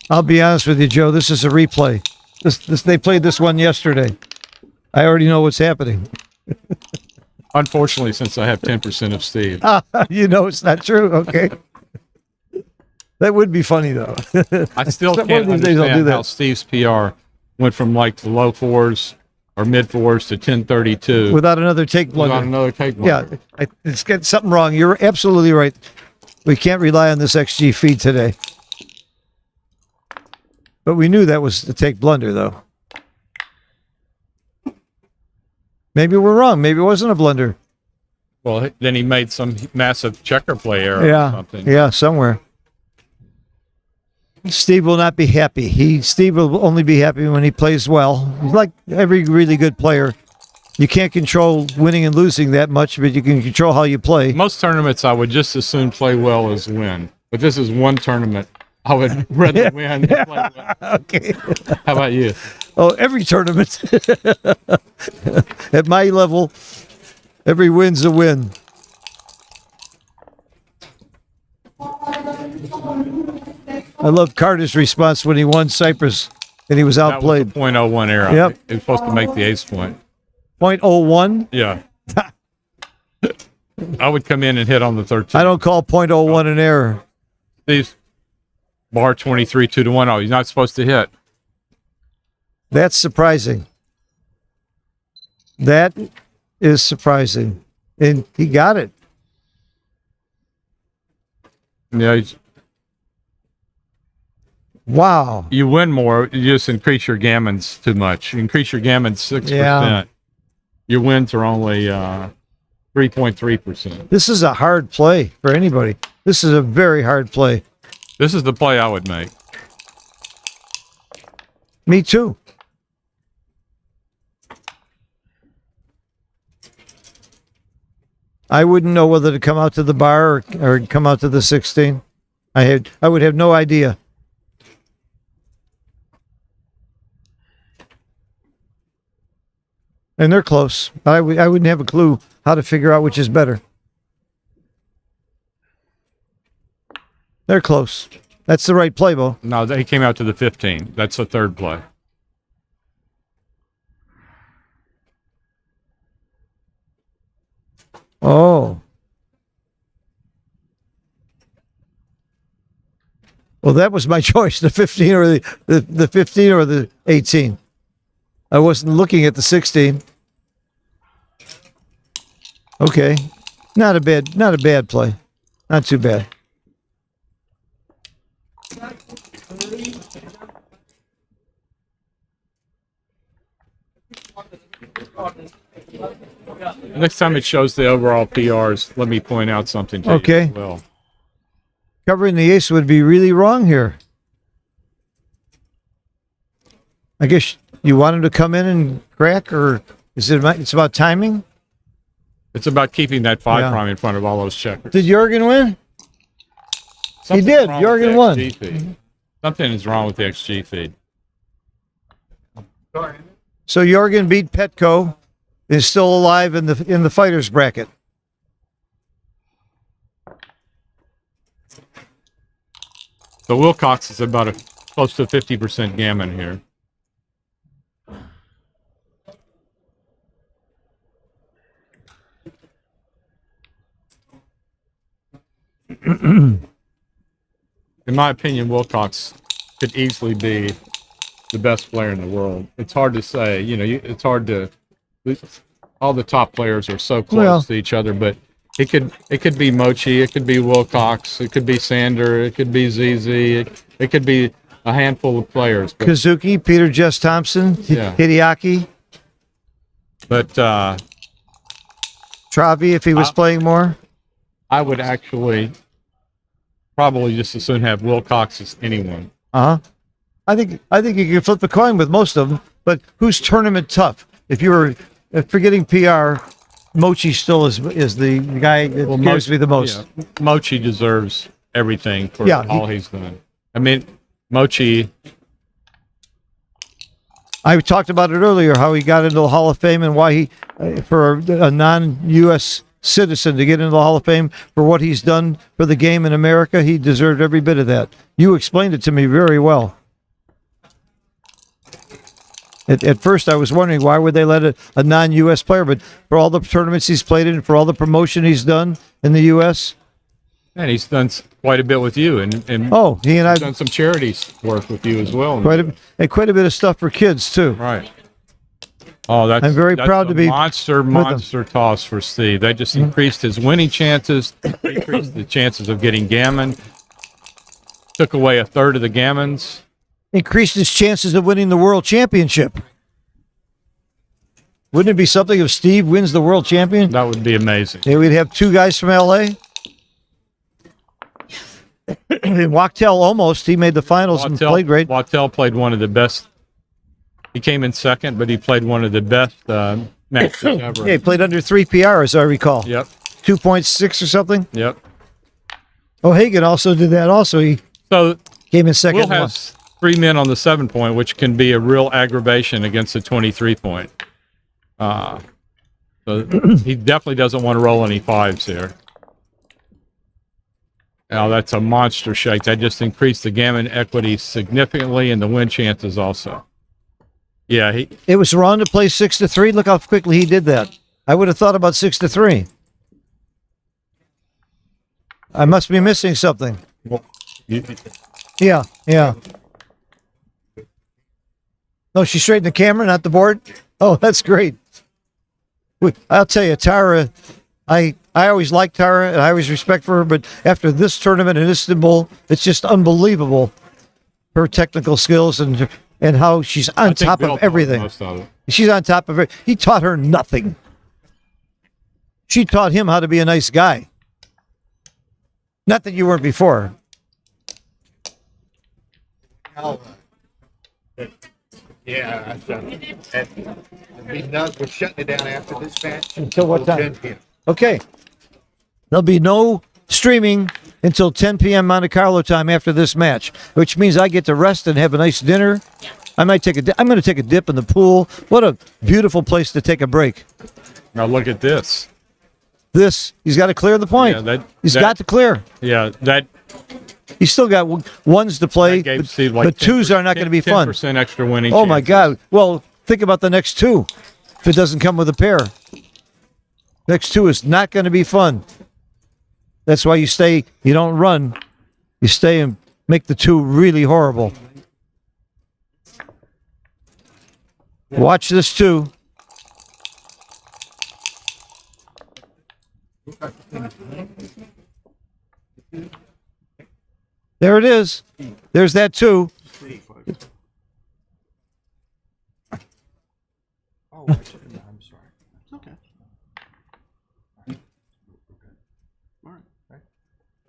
I'll be honest with you, Joe. This is a replay. This they played this one yesterday. I already know what's happening. Unfortunately, since I have 10% of Steve. You know it's not true. Okay. That would be funny though. I still One of can't these days I'll do understand that. how Steve's PR went from like the low fours or mid fours to 1032 Without another take blunder. without another take one. Yeah, it's got something wrong. You're absolutely right. We can't rely on this XG feed today. But we knew that was the take blunder, though. Maybe we're wrong. Maybe it wasn't a blunder. Well, then he made some massive checker play error or Yeah, something. yeah, somewhere. Steve will not be happy. Steve will only be happy when he plays well. He's like every really good player. You can't control winning and losing that much, but you can control how you play. Most tournaments, I would just as soon play well as win. But this is one tournament I would rather win than play well. Okay. How about you? Oh, every tournament. At my level, every win's a win. I love Carter's response when he won Cyprus and he was That was outplayed. a .01 error. Yep. He was supposed to make the ace point. 0.01. Yeah. I would come in and hit on the 13. I don't call 0.01 an error. Steve's bar 23, 2-1. Oh, he's not supposed to hit. That's surprising. That is surprising. And he got it. Yeah, Wow. you win more. You just increase your gammons too much. You increase your gammons 6%. Yeah. Your wins are only 3.3%. This is a hard play for anybody. This is a very hard play. This is the play I would make. Me too. I wouldn't know whether to come out to the bar or come out to the 16. I would have no idea. And they're close. I wouldn't have a clue how to figure out which is better. They're close. That's the right play, Bo. No, he came out to the 15. That's the third play. Oh. Well, that was my choice, the 15 or the 15 or the 18. I wasn't looking at the 16. Okay. Not a bad play. Not too bad. Next time it shows the overall PRs, let me point out something to Okay. you as well. Covering the ace would be really wrong here. I guess you want him to come in and crack, or is it it's about timing? It's about keeping that 5 Yeah. prime in front of all those checkers. Did Jorgen win? Something's did. wrong with Jorgen the won. XG feed. Something is wrong with the XG feed. So Jorgen beat Petco, is still alive in the fighters bracket. So Wilcox is about close to 50% gammon here. In my opinion, Wilcox could easily be the best player in the world. It's hard to say, it's hard to. All the top players are so close Well- to each other, but it could be Mochi, it could be Wilcox, it could be Sander, it could be ZZ, it could be a handful of players. But, Kazuki, Peter Jess Thompson, Yeah. Hideaki, but Travi if he was playing more. I would actually probably just as soon have Wilcox as anyone. Uh-huh. I think you can flip a coin with most of them, but who's tournament tough? If you were forgetting PR, Mochi still is the guy that scares me the most. Yeah, Mochi deserves everything for Yeah, all he's done. I mean, Mochi. I talked about it earlier, how he got into the Hall of Fame and why he, for a non-U.S. citizen to get into the Hall of Fame for what he's done for the game in America, he deserved every bit of that. You explained it to me very well. At first, I was wondering why would they let a non-U.S. player, but for all the tournaments he's played in, for all the promotion he's done in the U.S., And he's done quite a bit with you, and he and I've done some charities work with you as well. quite a bit of stuff for kids too. Right. Oh, I'm very proud to be monster toss for Steve. That just increased his winning chances, increased the chances of getting gammon, took away a third of the gammons. Increased his chances of winning the world championship. Wouldn't it be something if Steve wins the world champion? That would be amazing. Yeah, we'd have two guys from LA. And Wachtel almost, he made the finals and played great. Wachtel played one of the best. He came in second, but he played one of the best matches ever. Yeah, he played under 3 PR, as I recall. Yep. 2.6 or something. Yep. O'Hagan also did that. Also, he So came in second. Will has 3 men on the 7-point, which can be a real aggravation against the 23-point. So he definitely doesn't want to roll any 5s here. Now that's a monster shake. That just increased the gammon equity significantly and the win chances also. Yeah, It was wrong to play 6-3. Look how quickly he did that. I would have thought about 6-3. I must be missing something. Yeah. No, she straightened the camera, not the board. Oh, that's great. I'll tell you, Tara, I always liked Tara and I always respect for her, but after this tournament in Istanbul, it's just unbelievable. Her technical skills and how she's on top of everything. She's on top of it. He taught her nothing. She taught him how to be a nice guy. Not that you weren't before. Yeah, we're shutting it down after this match. Until what time? 10 p.m. Okay. There'll be no streaming until 10 p.m. Monte Carlo time after this match, which means I get to rest and have a nice dinner. I might I'm going to take a dip in the pool. What a beautiful place to take a break. now look at this. He's got to clear the point. Yeah, He's got to clear. Yeah, that He's still got ones to play, gave but, Steve like but twos are not going to be fun. 10% extra winning. Oh, my chances. God. Well, think about the next two if it doesn't come with a pair. Next two is not going to be fun. That's why you stay, you don't run. You stay and make the two really horrible. Watch this too. There it is. There's that two. Oh, I'm sorry. It's okay. All right.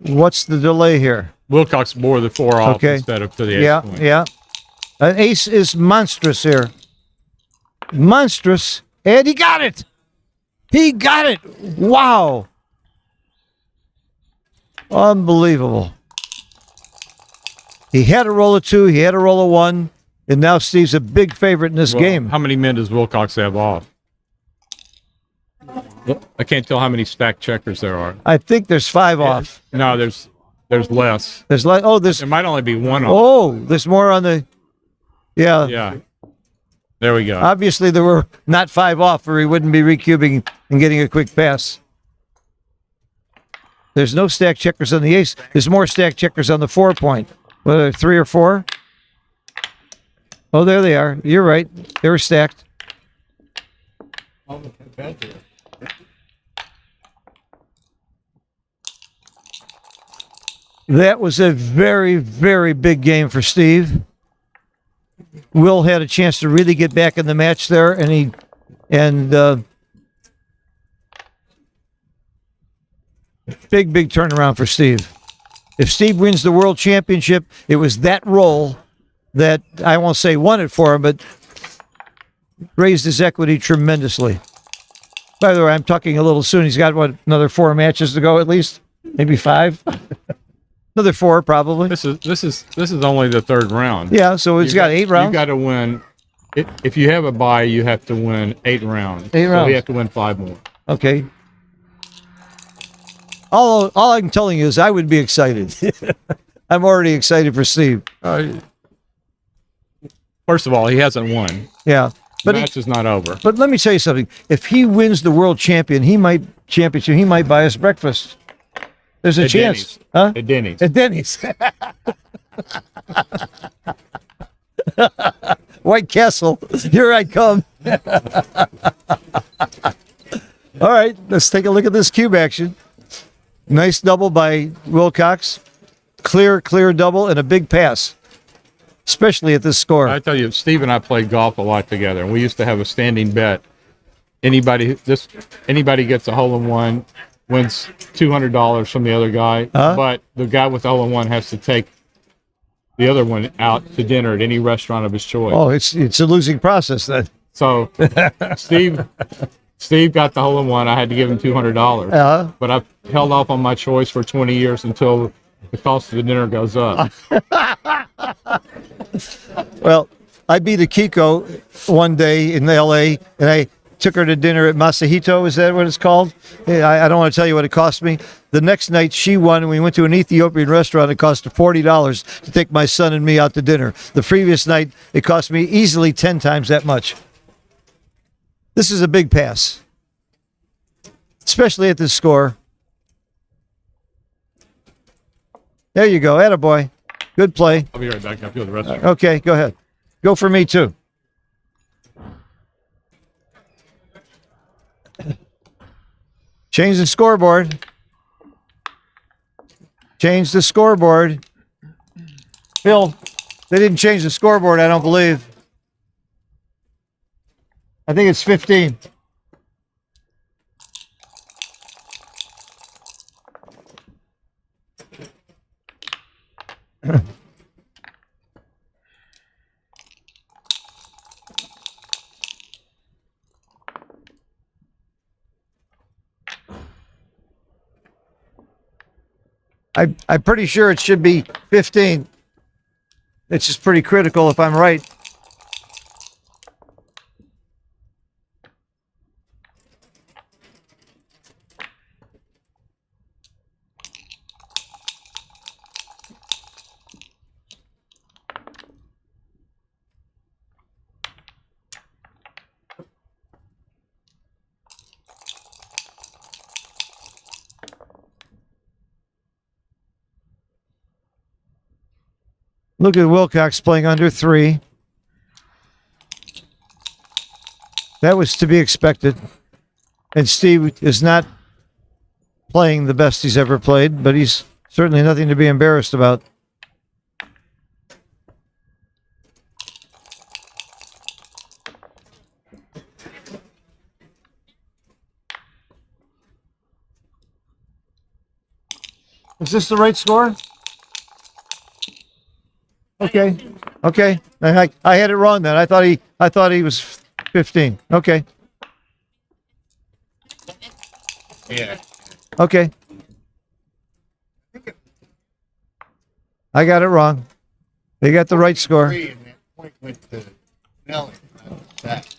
What's the delay here? Wilcox bore the 4 off Okay. instead of to the 8 Yeah, point. yeah. An ace is monstrous here. Monstrous. And he got it. He got it. Wow. Unbelievable. He had a roll of 2. He had a roll of 1. And now Steve's a big favorite in this Well, game. How many men does Wilcox have off? I can't tell how many stacked checkers there are. I think there's 5 off. No, there's less. There's there's There might only be 1 off. oh, there's more on the yeah. Yeah. There we go. Obviously there were not 5 off or he wouldn't be recubing and getting a quick pass. There's no stack checkers on the ace. There's more stack checkers on the 4 point. Whether 3 or 4? Oh, there they are. You're right. They were stacked. That was a very, very big game for Steve. Will had a chance to really get back in the match there, and big turnaround for Steve. If Steve wins the world championship, it was that roll that I won't say won it for him, but raised his equity tremendously. By the way, I'm talking a little soon. He's got another 4 matches to go at least, maybe 5. Another 4 probably. This is only the third round. Yeah, so it's got 8 rounds. You got to win. If you have a bye, you have to win 8 rounds. 8 So rounds. we have to win 5 more. Okay. All I'm telling you is I would be excited. I'm already excited for Steve. First of all, he hasn't won. Yeah. The But match is not over. But let me tell you something. If he wins the world championship, he might buy us breakfast. There's a At chance. Denny's. Huh? At Denny's. At Denny's. White Castle, here I come. All right, let's take a look at this cube action. Nice double by Wilcox. Clear double and a big pass, especially at this score. I tell you, Steve and I played golf a lot together, and we used to have a standing bet. Anybody gets a hole in one wins $200 from the other guy, but the guy with the hole in one has to take the other one out to dinner at any restaurant of his choice. Oh, it's a losing process then. So Steve got the hole in one. I had to give him $200, but I've held off on my choice for 20 years until the cost of the dinner goes up. Well, I beat a Kiko one day in L.A., and I took her to dinner at Masahito. Is that what it's called? I don't want to tell you what it cost me. The next night she won, and we went to an Ethiopian restaurant. It cost $40 to take my son and me out to dinner. The previous night, it cost me easily 10 times that much. This is a big pass, especially at this score. There you go. Attaboy. Good play. I'll be right back. I feel the rest of it. Okay, go ahead. Go for me, too. Change the scoreboard. Change the scoreboard. Bill, they didn't change the scoreboard, I don't believe. I think it's 15. I'm pretty sure it should be 15. It's just pretty critical if I'm right. Look at Wilcox playing under 3. That was to be expected. And Steve is not playing the best he's ever played, but he's certainly nothing to be embarrassed about. Is this the right score? Okay. Okay. I had it wrong then. I thought he was 15. Okay. Yeah. Okay. I got it wrong. They got the right score. Three, and that point went to Snellings. That.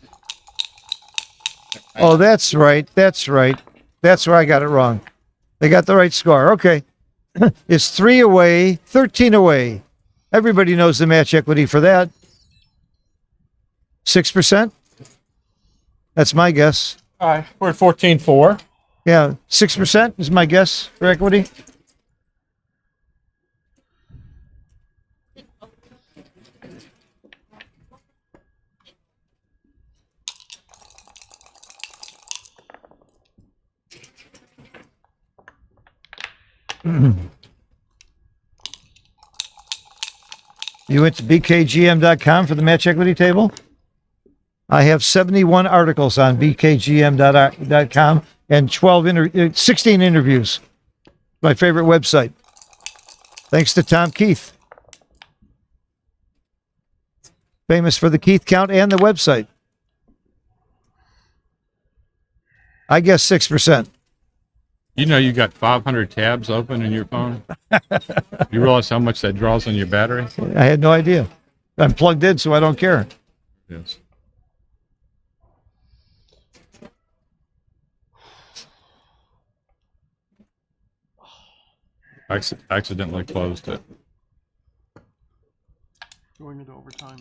Oh, that's right. That's right. That's where I got it wrong. They got the right score. Okay. It's 3 away, 13 away. Everybody knows the match equity for that. 6%? That's my guess. All right, we're at 14-4. Yeah, 6% is my guess for equity. You went to bkgm.com for the match equity table? I have 71 articles on bkgm.com and 16 interviews. My favorite website. Thanks to Tom Keith. Famous for the Keith count and the website. I guess 6%. You know, you got 500 tabs open in your phone. You realize how much that draws on your battery? I had no idea. I'm plugged in, so I don't care. Yes. Accidentally closed it. Going into overtime.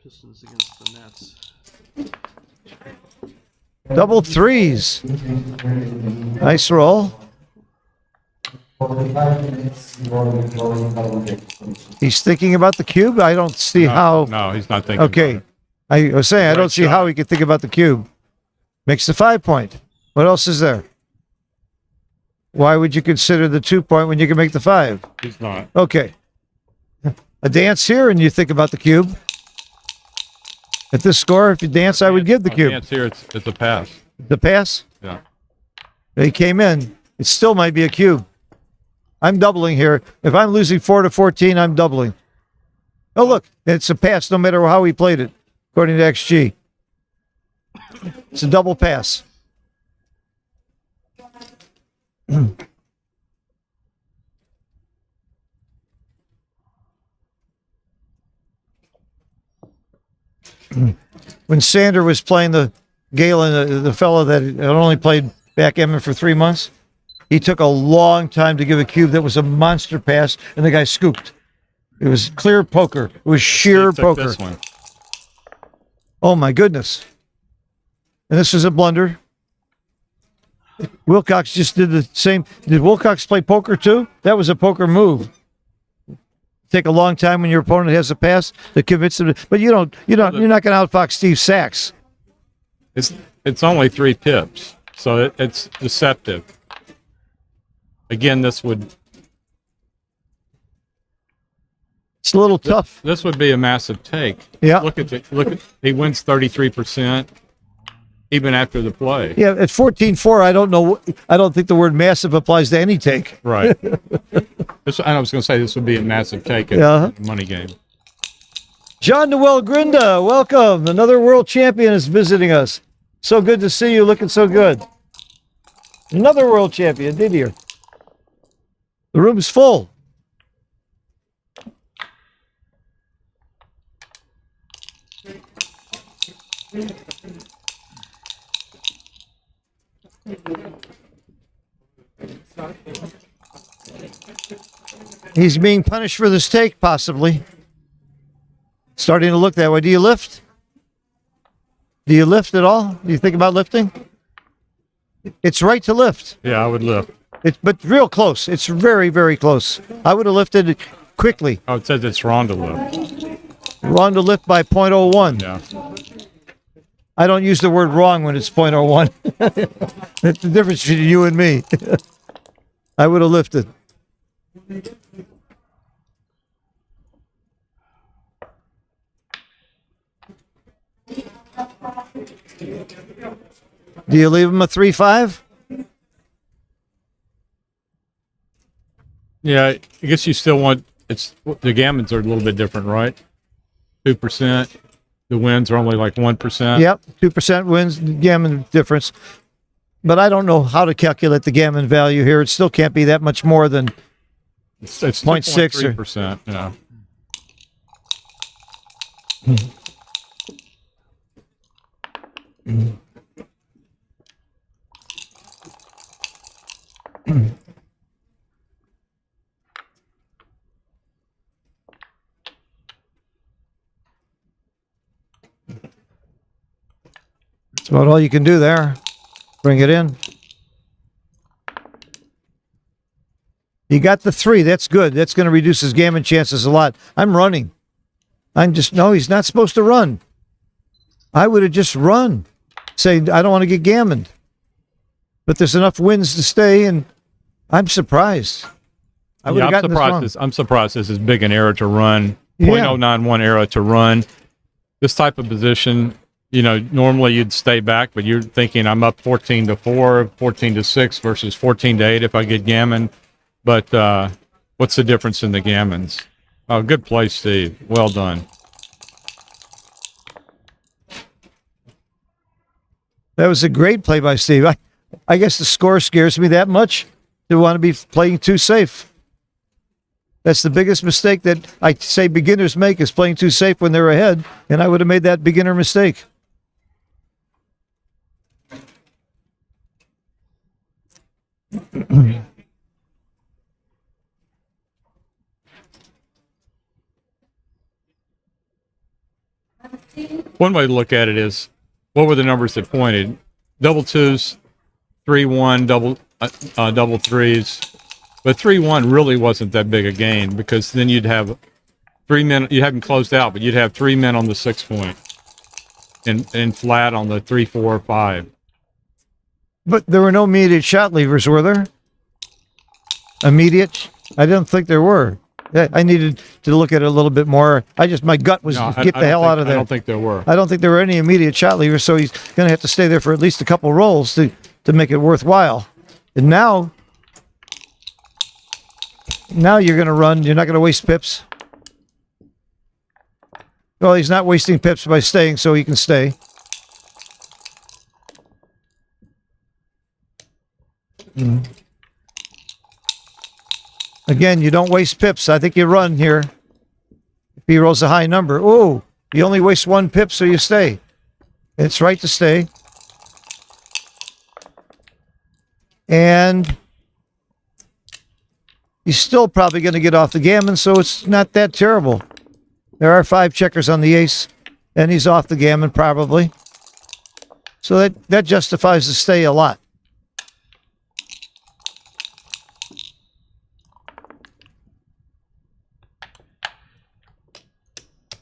Pistons against the Nets. Double threes. Nice roll. He's thinking about the cube. I don't see how. No, he's not thinking. Okay. About I was saying, I don't Right see shot. how he could think about the cube. Makes the 5 point. What else is there? Why would you consider the 2 point when you can make the 5? it. He's not. Okay. A dance here and you think about the cube. At this score, if you dance, I would give the cube. It's here. It's a pass. The pass? Yeah. He came in. It still might be a cube. I'm doubling here. If I'm losing 4-14, I'm doubling. Oh, look. It's a pass no matter how he played it, according to XG. It's a double pass. When Sander was playing the Galen, the fellow that had only played backgammon for 3 months, he took a long time to give a cube that was a monster pass, and the guy scooped. It was clear poker. It was sheer He took poker. This one. Oh my goodness. And this is a blunder. Wilcox just did the same. Did Wilcox play poker too? That was a poker move. Take a long time when your opponent has a pass to convince them. But you're not going to outfox Steve Sachs. It's only 3 pips, so it's deceptive. Again, this would It's a little tough. this would be a massive take. Yeah. Look at he wins 33% even after the play. Yeah, at 14-4, I don't know. I don't think the word massive applies to any take. Right. I was going to say this would be a massive take at Yeah. the money game. John Noel Grinda, welcome. Another world champion is visiting us. So good to see you, looking so good. Another world champion, Didier. The room's full. He's being punished for this take, possibly. Starting to look that way. Do you lift? Do you lift at all? Do you think about lifting? It's right to lift. Yeah, I would lift. But real close. It's very, very close. I would have lifted quickly. Oh, it says it's wrong to lift. Wrong to lift by .01. Yeah. I don't use the word wrong when it's .01. That's the difference between you and me. I would have lifted. Do you leave him a 3-5? Yeah, I guess you still want the gammons are a little bit different, right? 2%. The wins are only like 1%. Yep, 2% wins gammon difference. But I don't know how to calculate the gammon value here. It still can't be that much more than It's 0.6 or 2.3%. Yeah. That's about all you can do there. Bring it in. You got the 3. That's good. That's going to reduce his gammon chances a lot. I'm running. No, he's not supposed to run. I would have just run. Say, I don't want to get gammoned. But there's enough wins to stay, and I'm surprised. I would have gotten this wrong. I'm surprised this is big an error to run. Yeah. 0.091 error to run. This type of position, normally you'd stay back, but you're thinking I'm up 14-4, 14-6 versus 14-8 if I get gammon. But what's the difference in the gammons? Oh, good play, Steve. Well done. That was a great play by Steve. I guess the score scares me that much to want to be playing too safe. That's the biggest mistake that I say beginners make, is playing too safe when they're ahead, and I would have made that beginner mistake. One way to look at it is, what were the numbers that pointed? Double twos, 3-1, double threes. But 3-1 really wasn't that big a gain, because then you'd have 3 men. You haven't closed out, but you'd have 3 men on the 6 point, and flat on the 3, 4, 5. But there were no immediate shot levers, were there? Immediate? I don't think there were. I needed to look at it a little bit more. My gut was No, get the hell out of there. I don't think there were. I don't think there were any immediate shot levers, so he's going to have to stay there for at least a couple rolls to make it worthwhile. And now you're going to run. You're not going to waste pips. Well, he's not wasting pips by staying, so he can stay. Again, you don't waste pips. I think you run here. If he rolls a high number. Oh, you only waste 1 pip, so you stay. It's right to stay. And he's still probably going to get off the gammon, so it's not that terrible. There are 5 checkers on the ace, and he's off the gammon probably. So that justifies the stay a lot.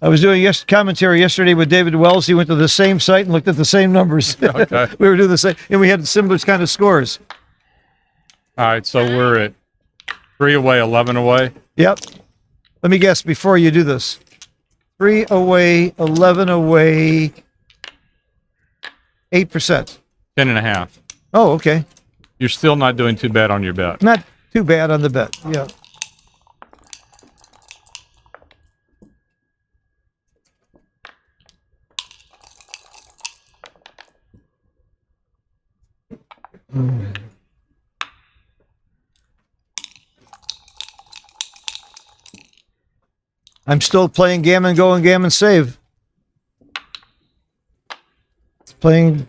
I was doing commentary yesterday with David Wells. He went to the same site and looked at the same numbers. Okay. We were doing the same, and we had similar kind of scores. All right, so we're at 3 away, 11 away. Yep. Let me guess before you do this. 3 away, 11 away, 8%. 10.5. Oh, okay. You're still not doing too bad on your bet. Not too bad on the bet. Yeah. I'm still playing gammon go and gammon save. Got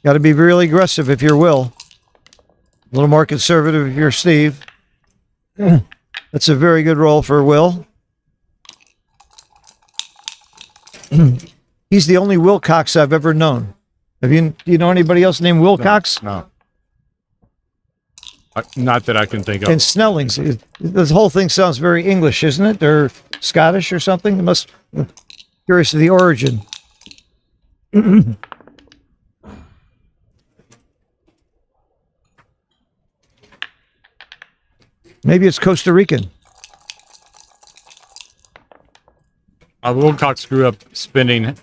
to be really aggressive if you're Will. A little more conservative if you're Steve. That's a very good roll for Will. He's the only Wilcox I've ever known. Do you know anybody else named Wilcox? No. Not that I can think of. And Snellings. This whole thing sounds very English, isn't it? Or Scottish or something? It must. Curious of the origin. Maybe it's Costa Rican. Wilcox grew up spending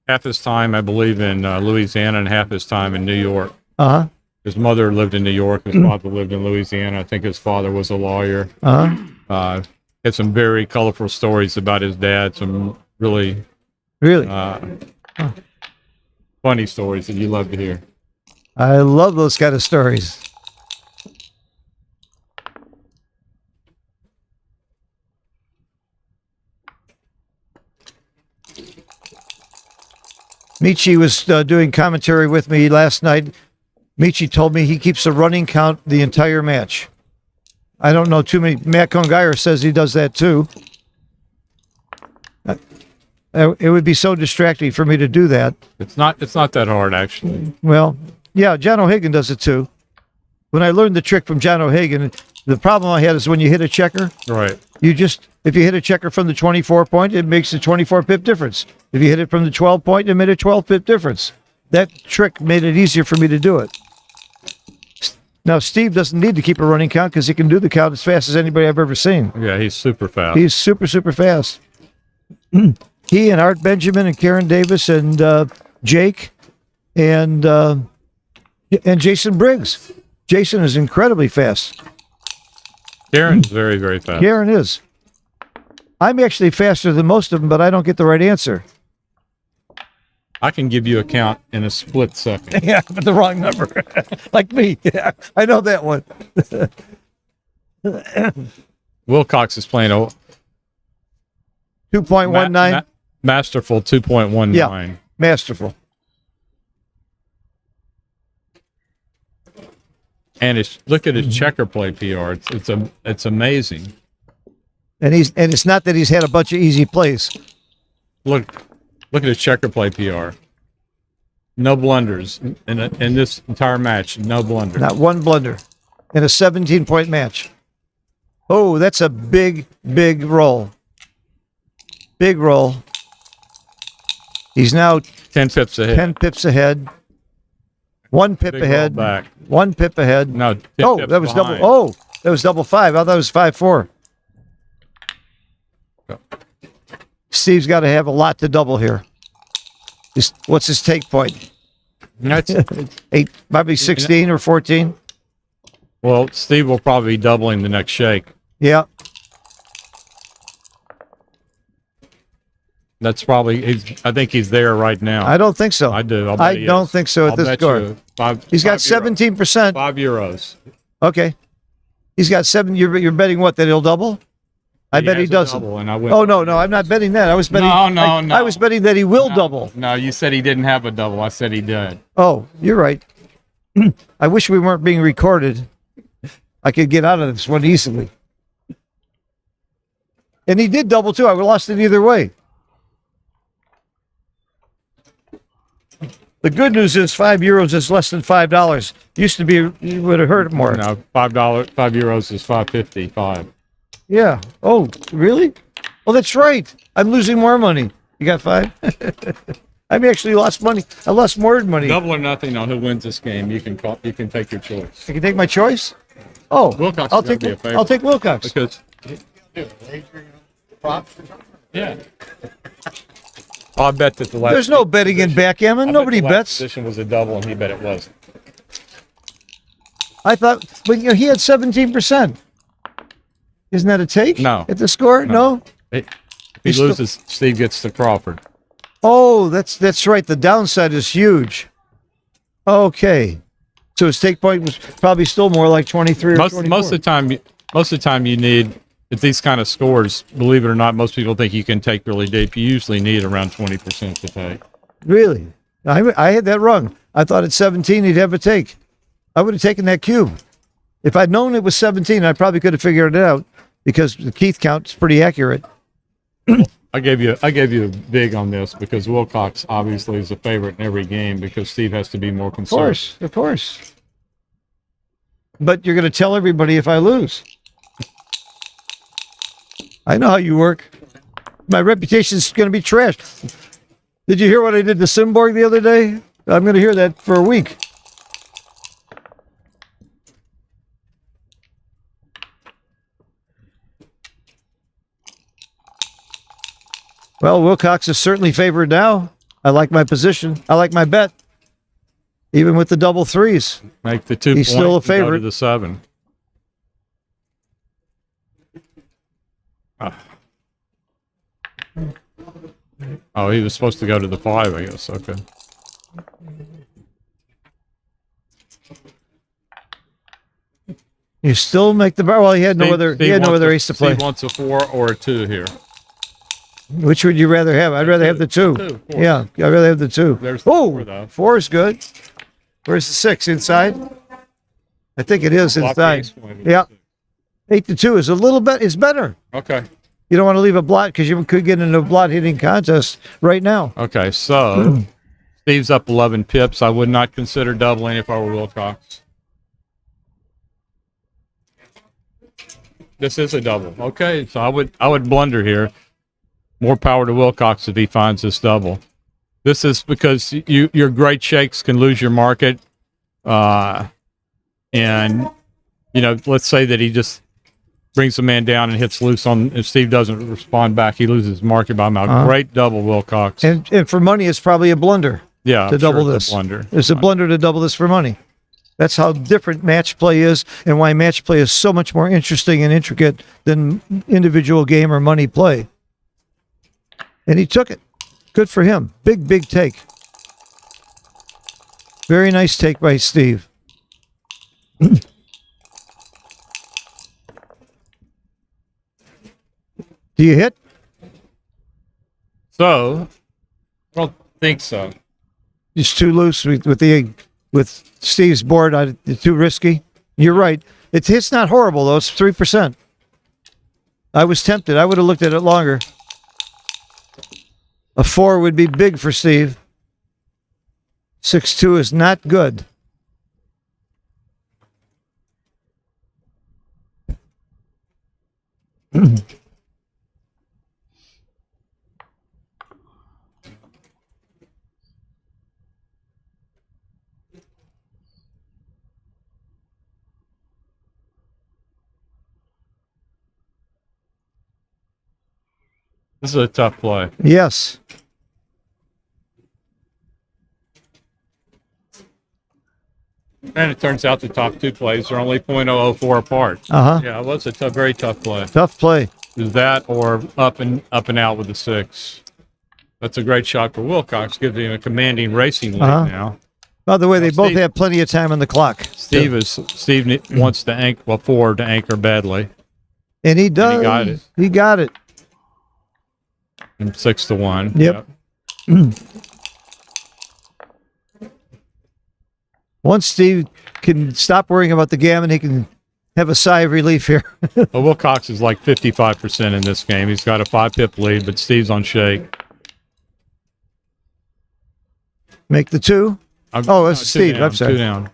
half his time, I believe, in Louisiana and half his time in New York. Uh-huh. His mother lived in New York. His father lived in Louisiana. I think his father was a lawyer. Uh-huh. Had some very colorful stories about his dad. Some really funny stories that you love to hear. I love those kind of stories. Michi was doing commentary with me last night. Michi told me he keeps a running count the entire match. I don't know too many. Matt Congeyer says he does that too. It would be so distracting for me to do that. It's not that hard, actually. Well, yeah, John O'Hagan does it too. When I learned the trick from John O'Hagan, the problem I had is when you hit a checker, Right. if you hit a checker from the 24 point, it makes a 24 pip difference. If you hit it from the 12 point, it made a 12 pip difference. That trick made it easier for me to do it. Now, Steve doesn't need to keep a running count because he can do the count as fast as anybody I've ever seen. Yeah, he's super fast. He's super, super fast. He and Art Benjamin and Karen Davis and Jake and Jason Briggs. Jason is incredibly fast. Karen's very, very fast. Karen is. I'm actually faster than most of them, but I don't get the right answer. I can give you a count in a split second. Yeah, but the wrong number. Like me. Yeah, I know that one. Wilcox is playing a 2.19. masterful 2.19. Yeah, masterful. And look at his checker play PR. It's amazing. And it's not that he's had a bunch of easy plays. Look at his checker play PR. No blunders in this entire match. No blunders. Not one blunder in a 17-point match. Oh, that's a big, big roll. Big roll. He's now 10 pips ahead. 10 pips ahead. 1 pip Big ahead. roll back. 1 pip ahead. No. 10 Oh, pips that was behind. double. Oh, that was double 5. I thought it was 5-4. Steve's got to have a lot to double here. What's his take point? That's, 8, probably 16 or 14. well, Steve will probably be doubling the next shake. Yeah. That's probably. I think he's there right now. I don't think so. I do. I'll bet I he don't is. think so at I'll this bet score. you He's got €5. 17%. €5. Okay. He's got 7. You're betting what, that he'll double? I bet he has a doesn't. double, and I win. Oh, no, I'm not betting that. I was betting. No. I was betting that he will double. No, you said he didn't have a double. I said he did. Oh, you're right. I wish we weren't being recorded. I could get out of this one easily. And he did double too. I would have lost it either way. The good news is €5 is less than $5. Used to be, you would have heard it more. No, €5 is $5.55. Yeah. Oh, really? Oh, that's right. I'm losing more money. You got 5? I've actually lost money. I lost more money. Double or nothing on who wins this game. You can take your choice. I can take my choice. Oh, Wilcox is I'll gonna take. be a favorite. I'll take Wilcox. Because Props. yeah, I bet that the last. There's no betting in backgammon. I bet Nobody the last bets. Position was a double, and he bet it wasn't. I thought, but he had 17%. Isn't that a take? No. At the score? No. If he He's still- loses, Steve gets to Crawford. Oh, that's right. The downside is huge. Okay. So his take point was probably still more like 23 or 24. Most of the time you need at these kind of scores. Believe it or not, most people think you can take really deep. You usually need around 20% to take. Really? I had that wrong. I thought at 17 he'd have a take. I would have taken that cube. If I'd known it was 17, I probably could have figured it out because the Keith count is pretty accurate. I gave you a big on this because Wilcox obviously is a favorite in every game because Steve has to be more conservative. Of course. But you're going to tell everybody if I lose. I know how you work. My reputation is going to be trashed. Did you hear what I did to Simborg the other day? I'm going to hear that for a week. Well, Wilcox is certainly favored now. I like my position. I like my bet. Even with the double threes. Make the 2 He's points. still a and go favorite. to the 7. Oh, he was supposed to go to the 5, I guess. Okay. You still make the bar. Well, he had no other. He had no other ace to play. Steve wants a 4 or a 2 here. Which would you rather have? I'd rather have the 2. 2, of course. Yeah, I'd rather have the 2. There's the 4, though. 4 is good. Where's the 6 inside? I think it is Block inside. ace point. Yeah, 8-2 is a little bit. Is better. Okay. You don't want to leave a blot because you could get into a blot hitting contest right now. Okay. So Steve's up 11 pips. I would not consider doubling if I were Wilcox. This is a double. Okay. So I would blunder here. More power to Wilcox if he finds this double. This is because your great shakes can lose your market. And, let's say that he just brings the man down and hits loose on, if Steve doesn't respond back, he loses his market by a mile. Great double, Wilcox. And for money, it's probably a blunder. Yeah. To I'm double sure this. It's a blunder. It's a blunder to double this for money. That's how different match play is and why match play is so much more interesting and intricate than individual game or money play. And he took it. Good for him. Big take. Very nice take by Steve. Do you hit? So, I don't think so. It's too loose with Steve's board. It's too risky. You're right. It's not horrible though. It's 3%. I was tempted. I would have looked at it longer. A 4 would be big for Steve. 6-2 is not good. This is a tough play. Yes. And it turns out the top two plays are only .004 apart. Uh-huh. Yeah, it was a very tough play. Tough play. Is that or up and out with the 6? That's a great shot for Wilcox. Gives him a commanding racing lead now. By the way, they both Steve- have plenty of time on the clock. Steve wants to anchor 4 to anchor badly. And he does. he got it. He got it. And 6-1. Yep. Once Steve can stop worrying about the gammon, he can have a sigh of relief here. Well, Wilcox is like 55% in this game. He's got a 5-pip lead, but Steve's on shake. Make the 2. Oh, that's Steve. I'm sorry. 2 down.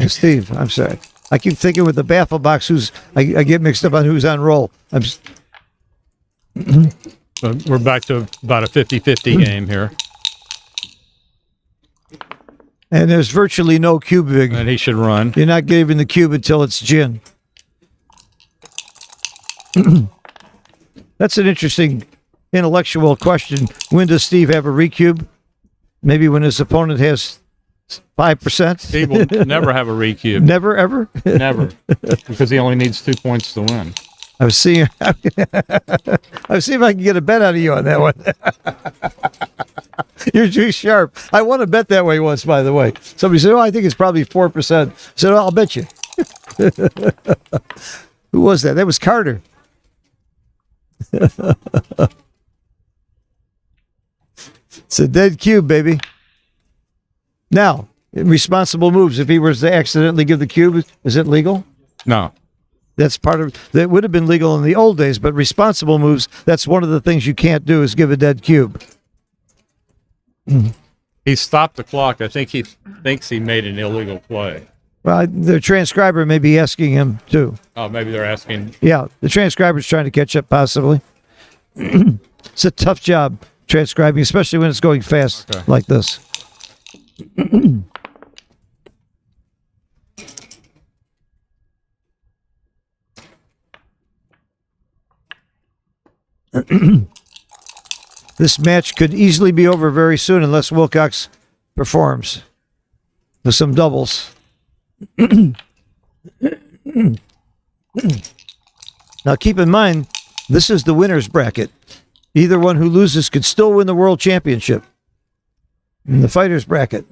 Steve, I'm sorry. I keep thinking with the baffle box, I get mixed up on who's on roll. So we're back to about a 50-50 game here. And there's virtually no cube big. And he should run. You're not giving the cube until it's gin. That's an interesting intellectual question. When does Steve have a recube? Maybe when his opponent has 5%? Steve will never have a recube. Never, ever? Never. Because he only needs 2 points to win. I was seeing I was seeing if I can get a bet out of you on that one. You're too sharp. I won a bet that way once, by the way. Somebody said, "Oh, I think it's probably 4%." I said, "Oh, I'll bet you." Who was that? That was Carter. It's a dead cube, baby. Now, responsible moves. If he was to accidentally give the cube, is it legal? No. That's part of that would have been legal in the old days, but responsible moves, that's one of the things you can't do is give a dead cube. He stopped the clock. I think he thinks he made an illegal play. Well, the transcriber may be asking him too. Oh, maybe they're asking. Yeah, the transcriber's trying to catch up possibly. It's a tough job transcribing, especially when it's going fast like this. This match could easily be over very soon unless Wilcox performs with some doubles. Now keep in mind, this is the winner's bracket. Either one who loses could still win the world championship in the fighter's bracket.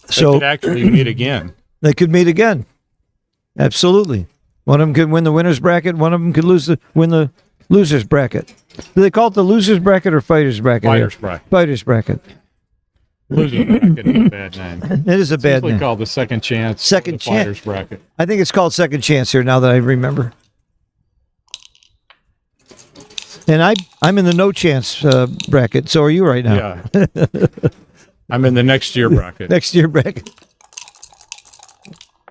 They could actually meet again. They could meet again. Absolutely. One of them could win the winner's bracket. One of them could win the loser's bracket. Do they call it the loser's bracket or fighter's bracket? Fighter's bracket. Fighter's bracket. Loser's bracket is a bad name. It is a bad Usually name. called the second chance. Second the chance. Fighter's bracket. I think it's called second chance here now that I remember. And I'm in the no chance bracket. So are you right now? Yeah. I'm in the next year bracket. Next year bracket.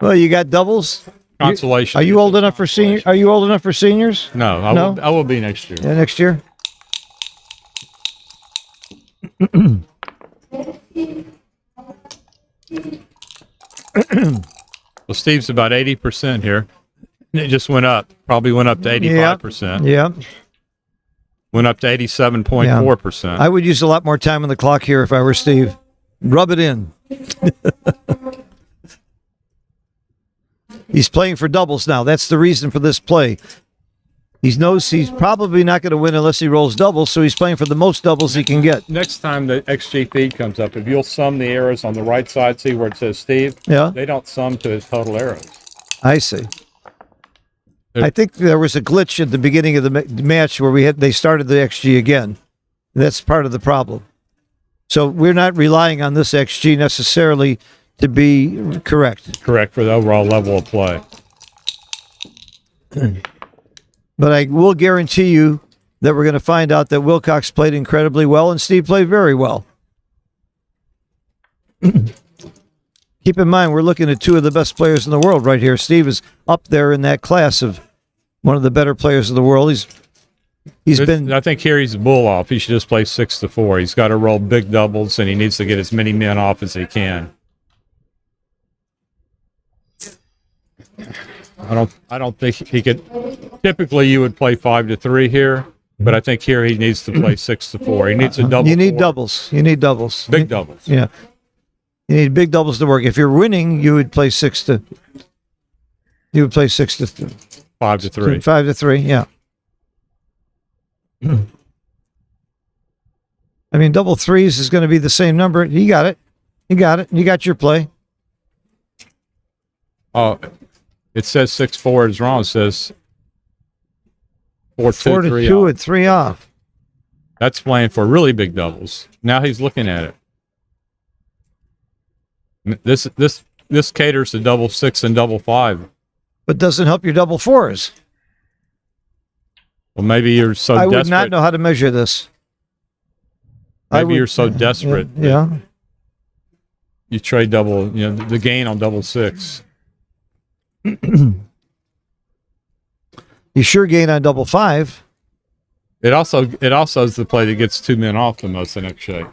Well, you got doubles. Consolation. Are you old enough for senior? Are you old enough for seniors? No, I will be next year. Yeah, next year. Well, Steve's about 80% here. It just went up. Probably went up to 85%. Yeah. Went up to 87.4%. I would use a lot more time on the clock here if I were Steve. Rub it in. He's playing for doubles now. That's the reason for this play. He knows he's probably not going to win unless he rolls doubles, so he's playing for the most doubles he can get. Next time the XG feed comes up, if you'll sum the arrows on the right side, see where it says Steve? Yeah. They don't sum to his total arrows. I see. I think there was a glitch at the beginning of the match where they started the XG again. That's part of the problem. So we're not relying on this XG necessarily to be correct. Correct for the overall level of play. But I will guarantee you that we're going to find out that Wilcox played incredibly well and Steve played very well. Keep in mind, we're looking at two of the best players in the world right here. Steve is up there in that class of one of the better players of the world. He's been. I think here he's a bull off. He should just play 6-4. He's got to roll big doubles, and he needs to get as many men off as he can. I don't think he could. Typically, you would play 5-3 here, but I think here he needs to play 6-4. He needs a double. You need four. doubles. You need doubles. Big doubles. Yeah. You need big doubles to work. If you're winning, you would play 6-3. 5-3. 5-3. Yeah. I mean, double threes is going to be the same number. You got it. You got it. You got your play. Oh, it says 6-4 is wrong. It says 4-2, 4-2 off. and 3 off. That's playing for really big doubles. Now he's looking at it. This caters to double 6 and double 5. But doesn't help your double fours. Well, maybe you're so I desperate. would not know how to measure this. Maybe you're so desperate. Yeah. You trade double, the gain on double 6. You sure gain on double 5. It also is the play that gets 2 men off the most in XJ.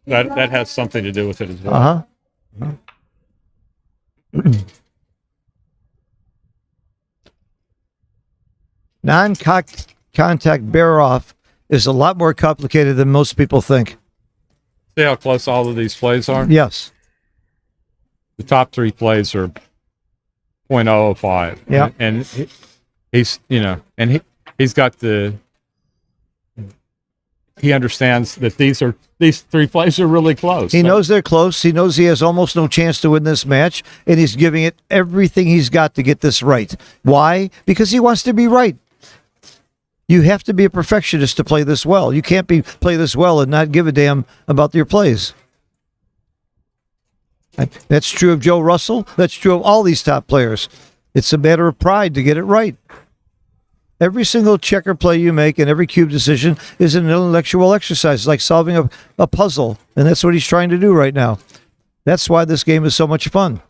That has something to do with it as well. Non-contact bear off is a lot more complicated than most people think. See how close all of these plays are? Yes. The top 3 plays are 0.005. Yeah. And he's got he understands that these 3 plays are really close. He knows they're close. He knows he has almost no chance to win this match, and he's giving it everything he's got to get this right. Why? Because he wants to be right. You have to be a perfectionist to play this well. You can't play this well and not give a damn about your plays. That's true of Joe Russell. That's true of all these top players. It's a matter of pride to get it right. Every single checker play you make and every cube decision is an intellectual exercise, like solving a puzzle, and that's what he's trying to do right now. That's why this game is so much fun.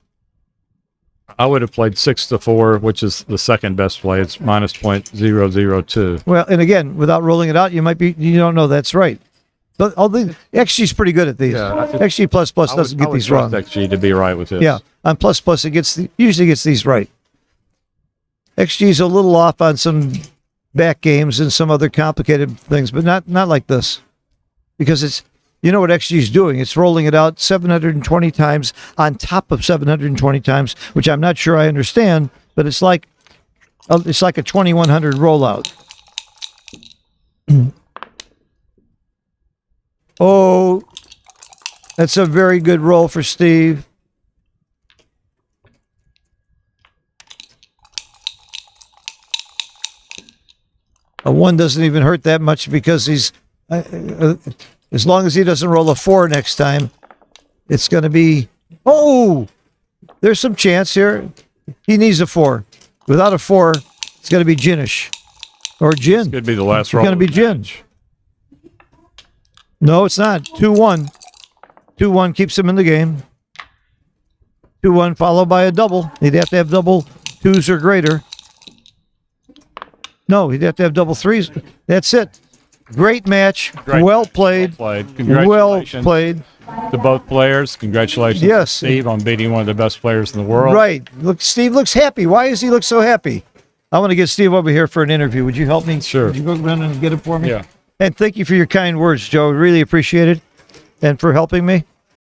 I would have played 6-4, which is the second best play. It's minus 0.002. Well, and again, without rolling it out, you don't know that's right. But XG's pretty good at these. Yeah, XG plus doesn't get these wrong. XG to be right with this. Yeah, on plus it usually gets these right. XG's a little off on some back games and some other complicated things, but not like this, because it's. You know what XG is doing? It's rolling it out 720 times on top of 720 times, which I'm not sure I understand, but it's like a 2100 rollout. Oh, that's a very good roll for Steve. A 1 doesn't even hurt that much because he's... as long as he doesn't roll a 4 next time, it's going to be... Oh! There's some chance here. He needs a 4. Without a 4, it's going to be ginish. Or gin. It's going to be the last roll. It's going to be gin. No, it's not. 2-1. 2-1 keeps him in the game. 2-1 followed by a double. He'd have to have double 2s or greater. No, he'd have to have double 3s. That's it. Great match. Great. Well played. Congratulations. Well played. To both players. Congratulations to Steve on beating one of the best players in the world. Right. Look, Steve looks happy. Why does he look so happy? I want to get Steve over here for an interview. Would you help me? Sure. Would you go around and get it for me? Yeah. And thank you for your kind words, Joe. Really appreciate it. And for helping me.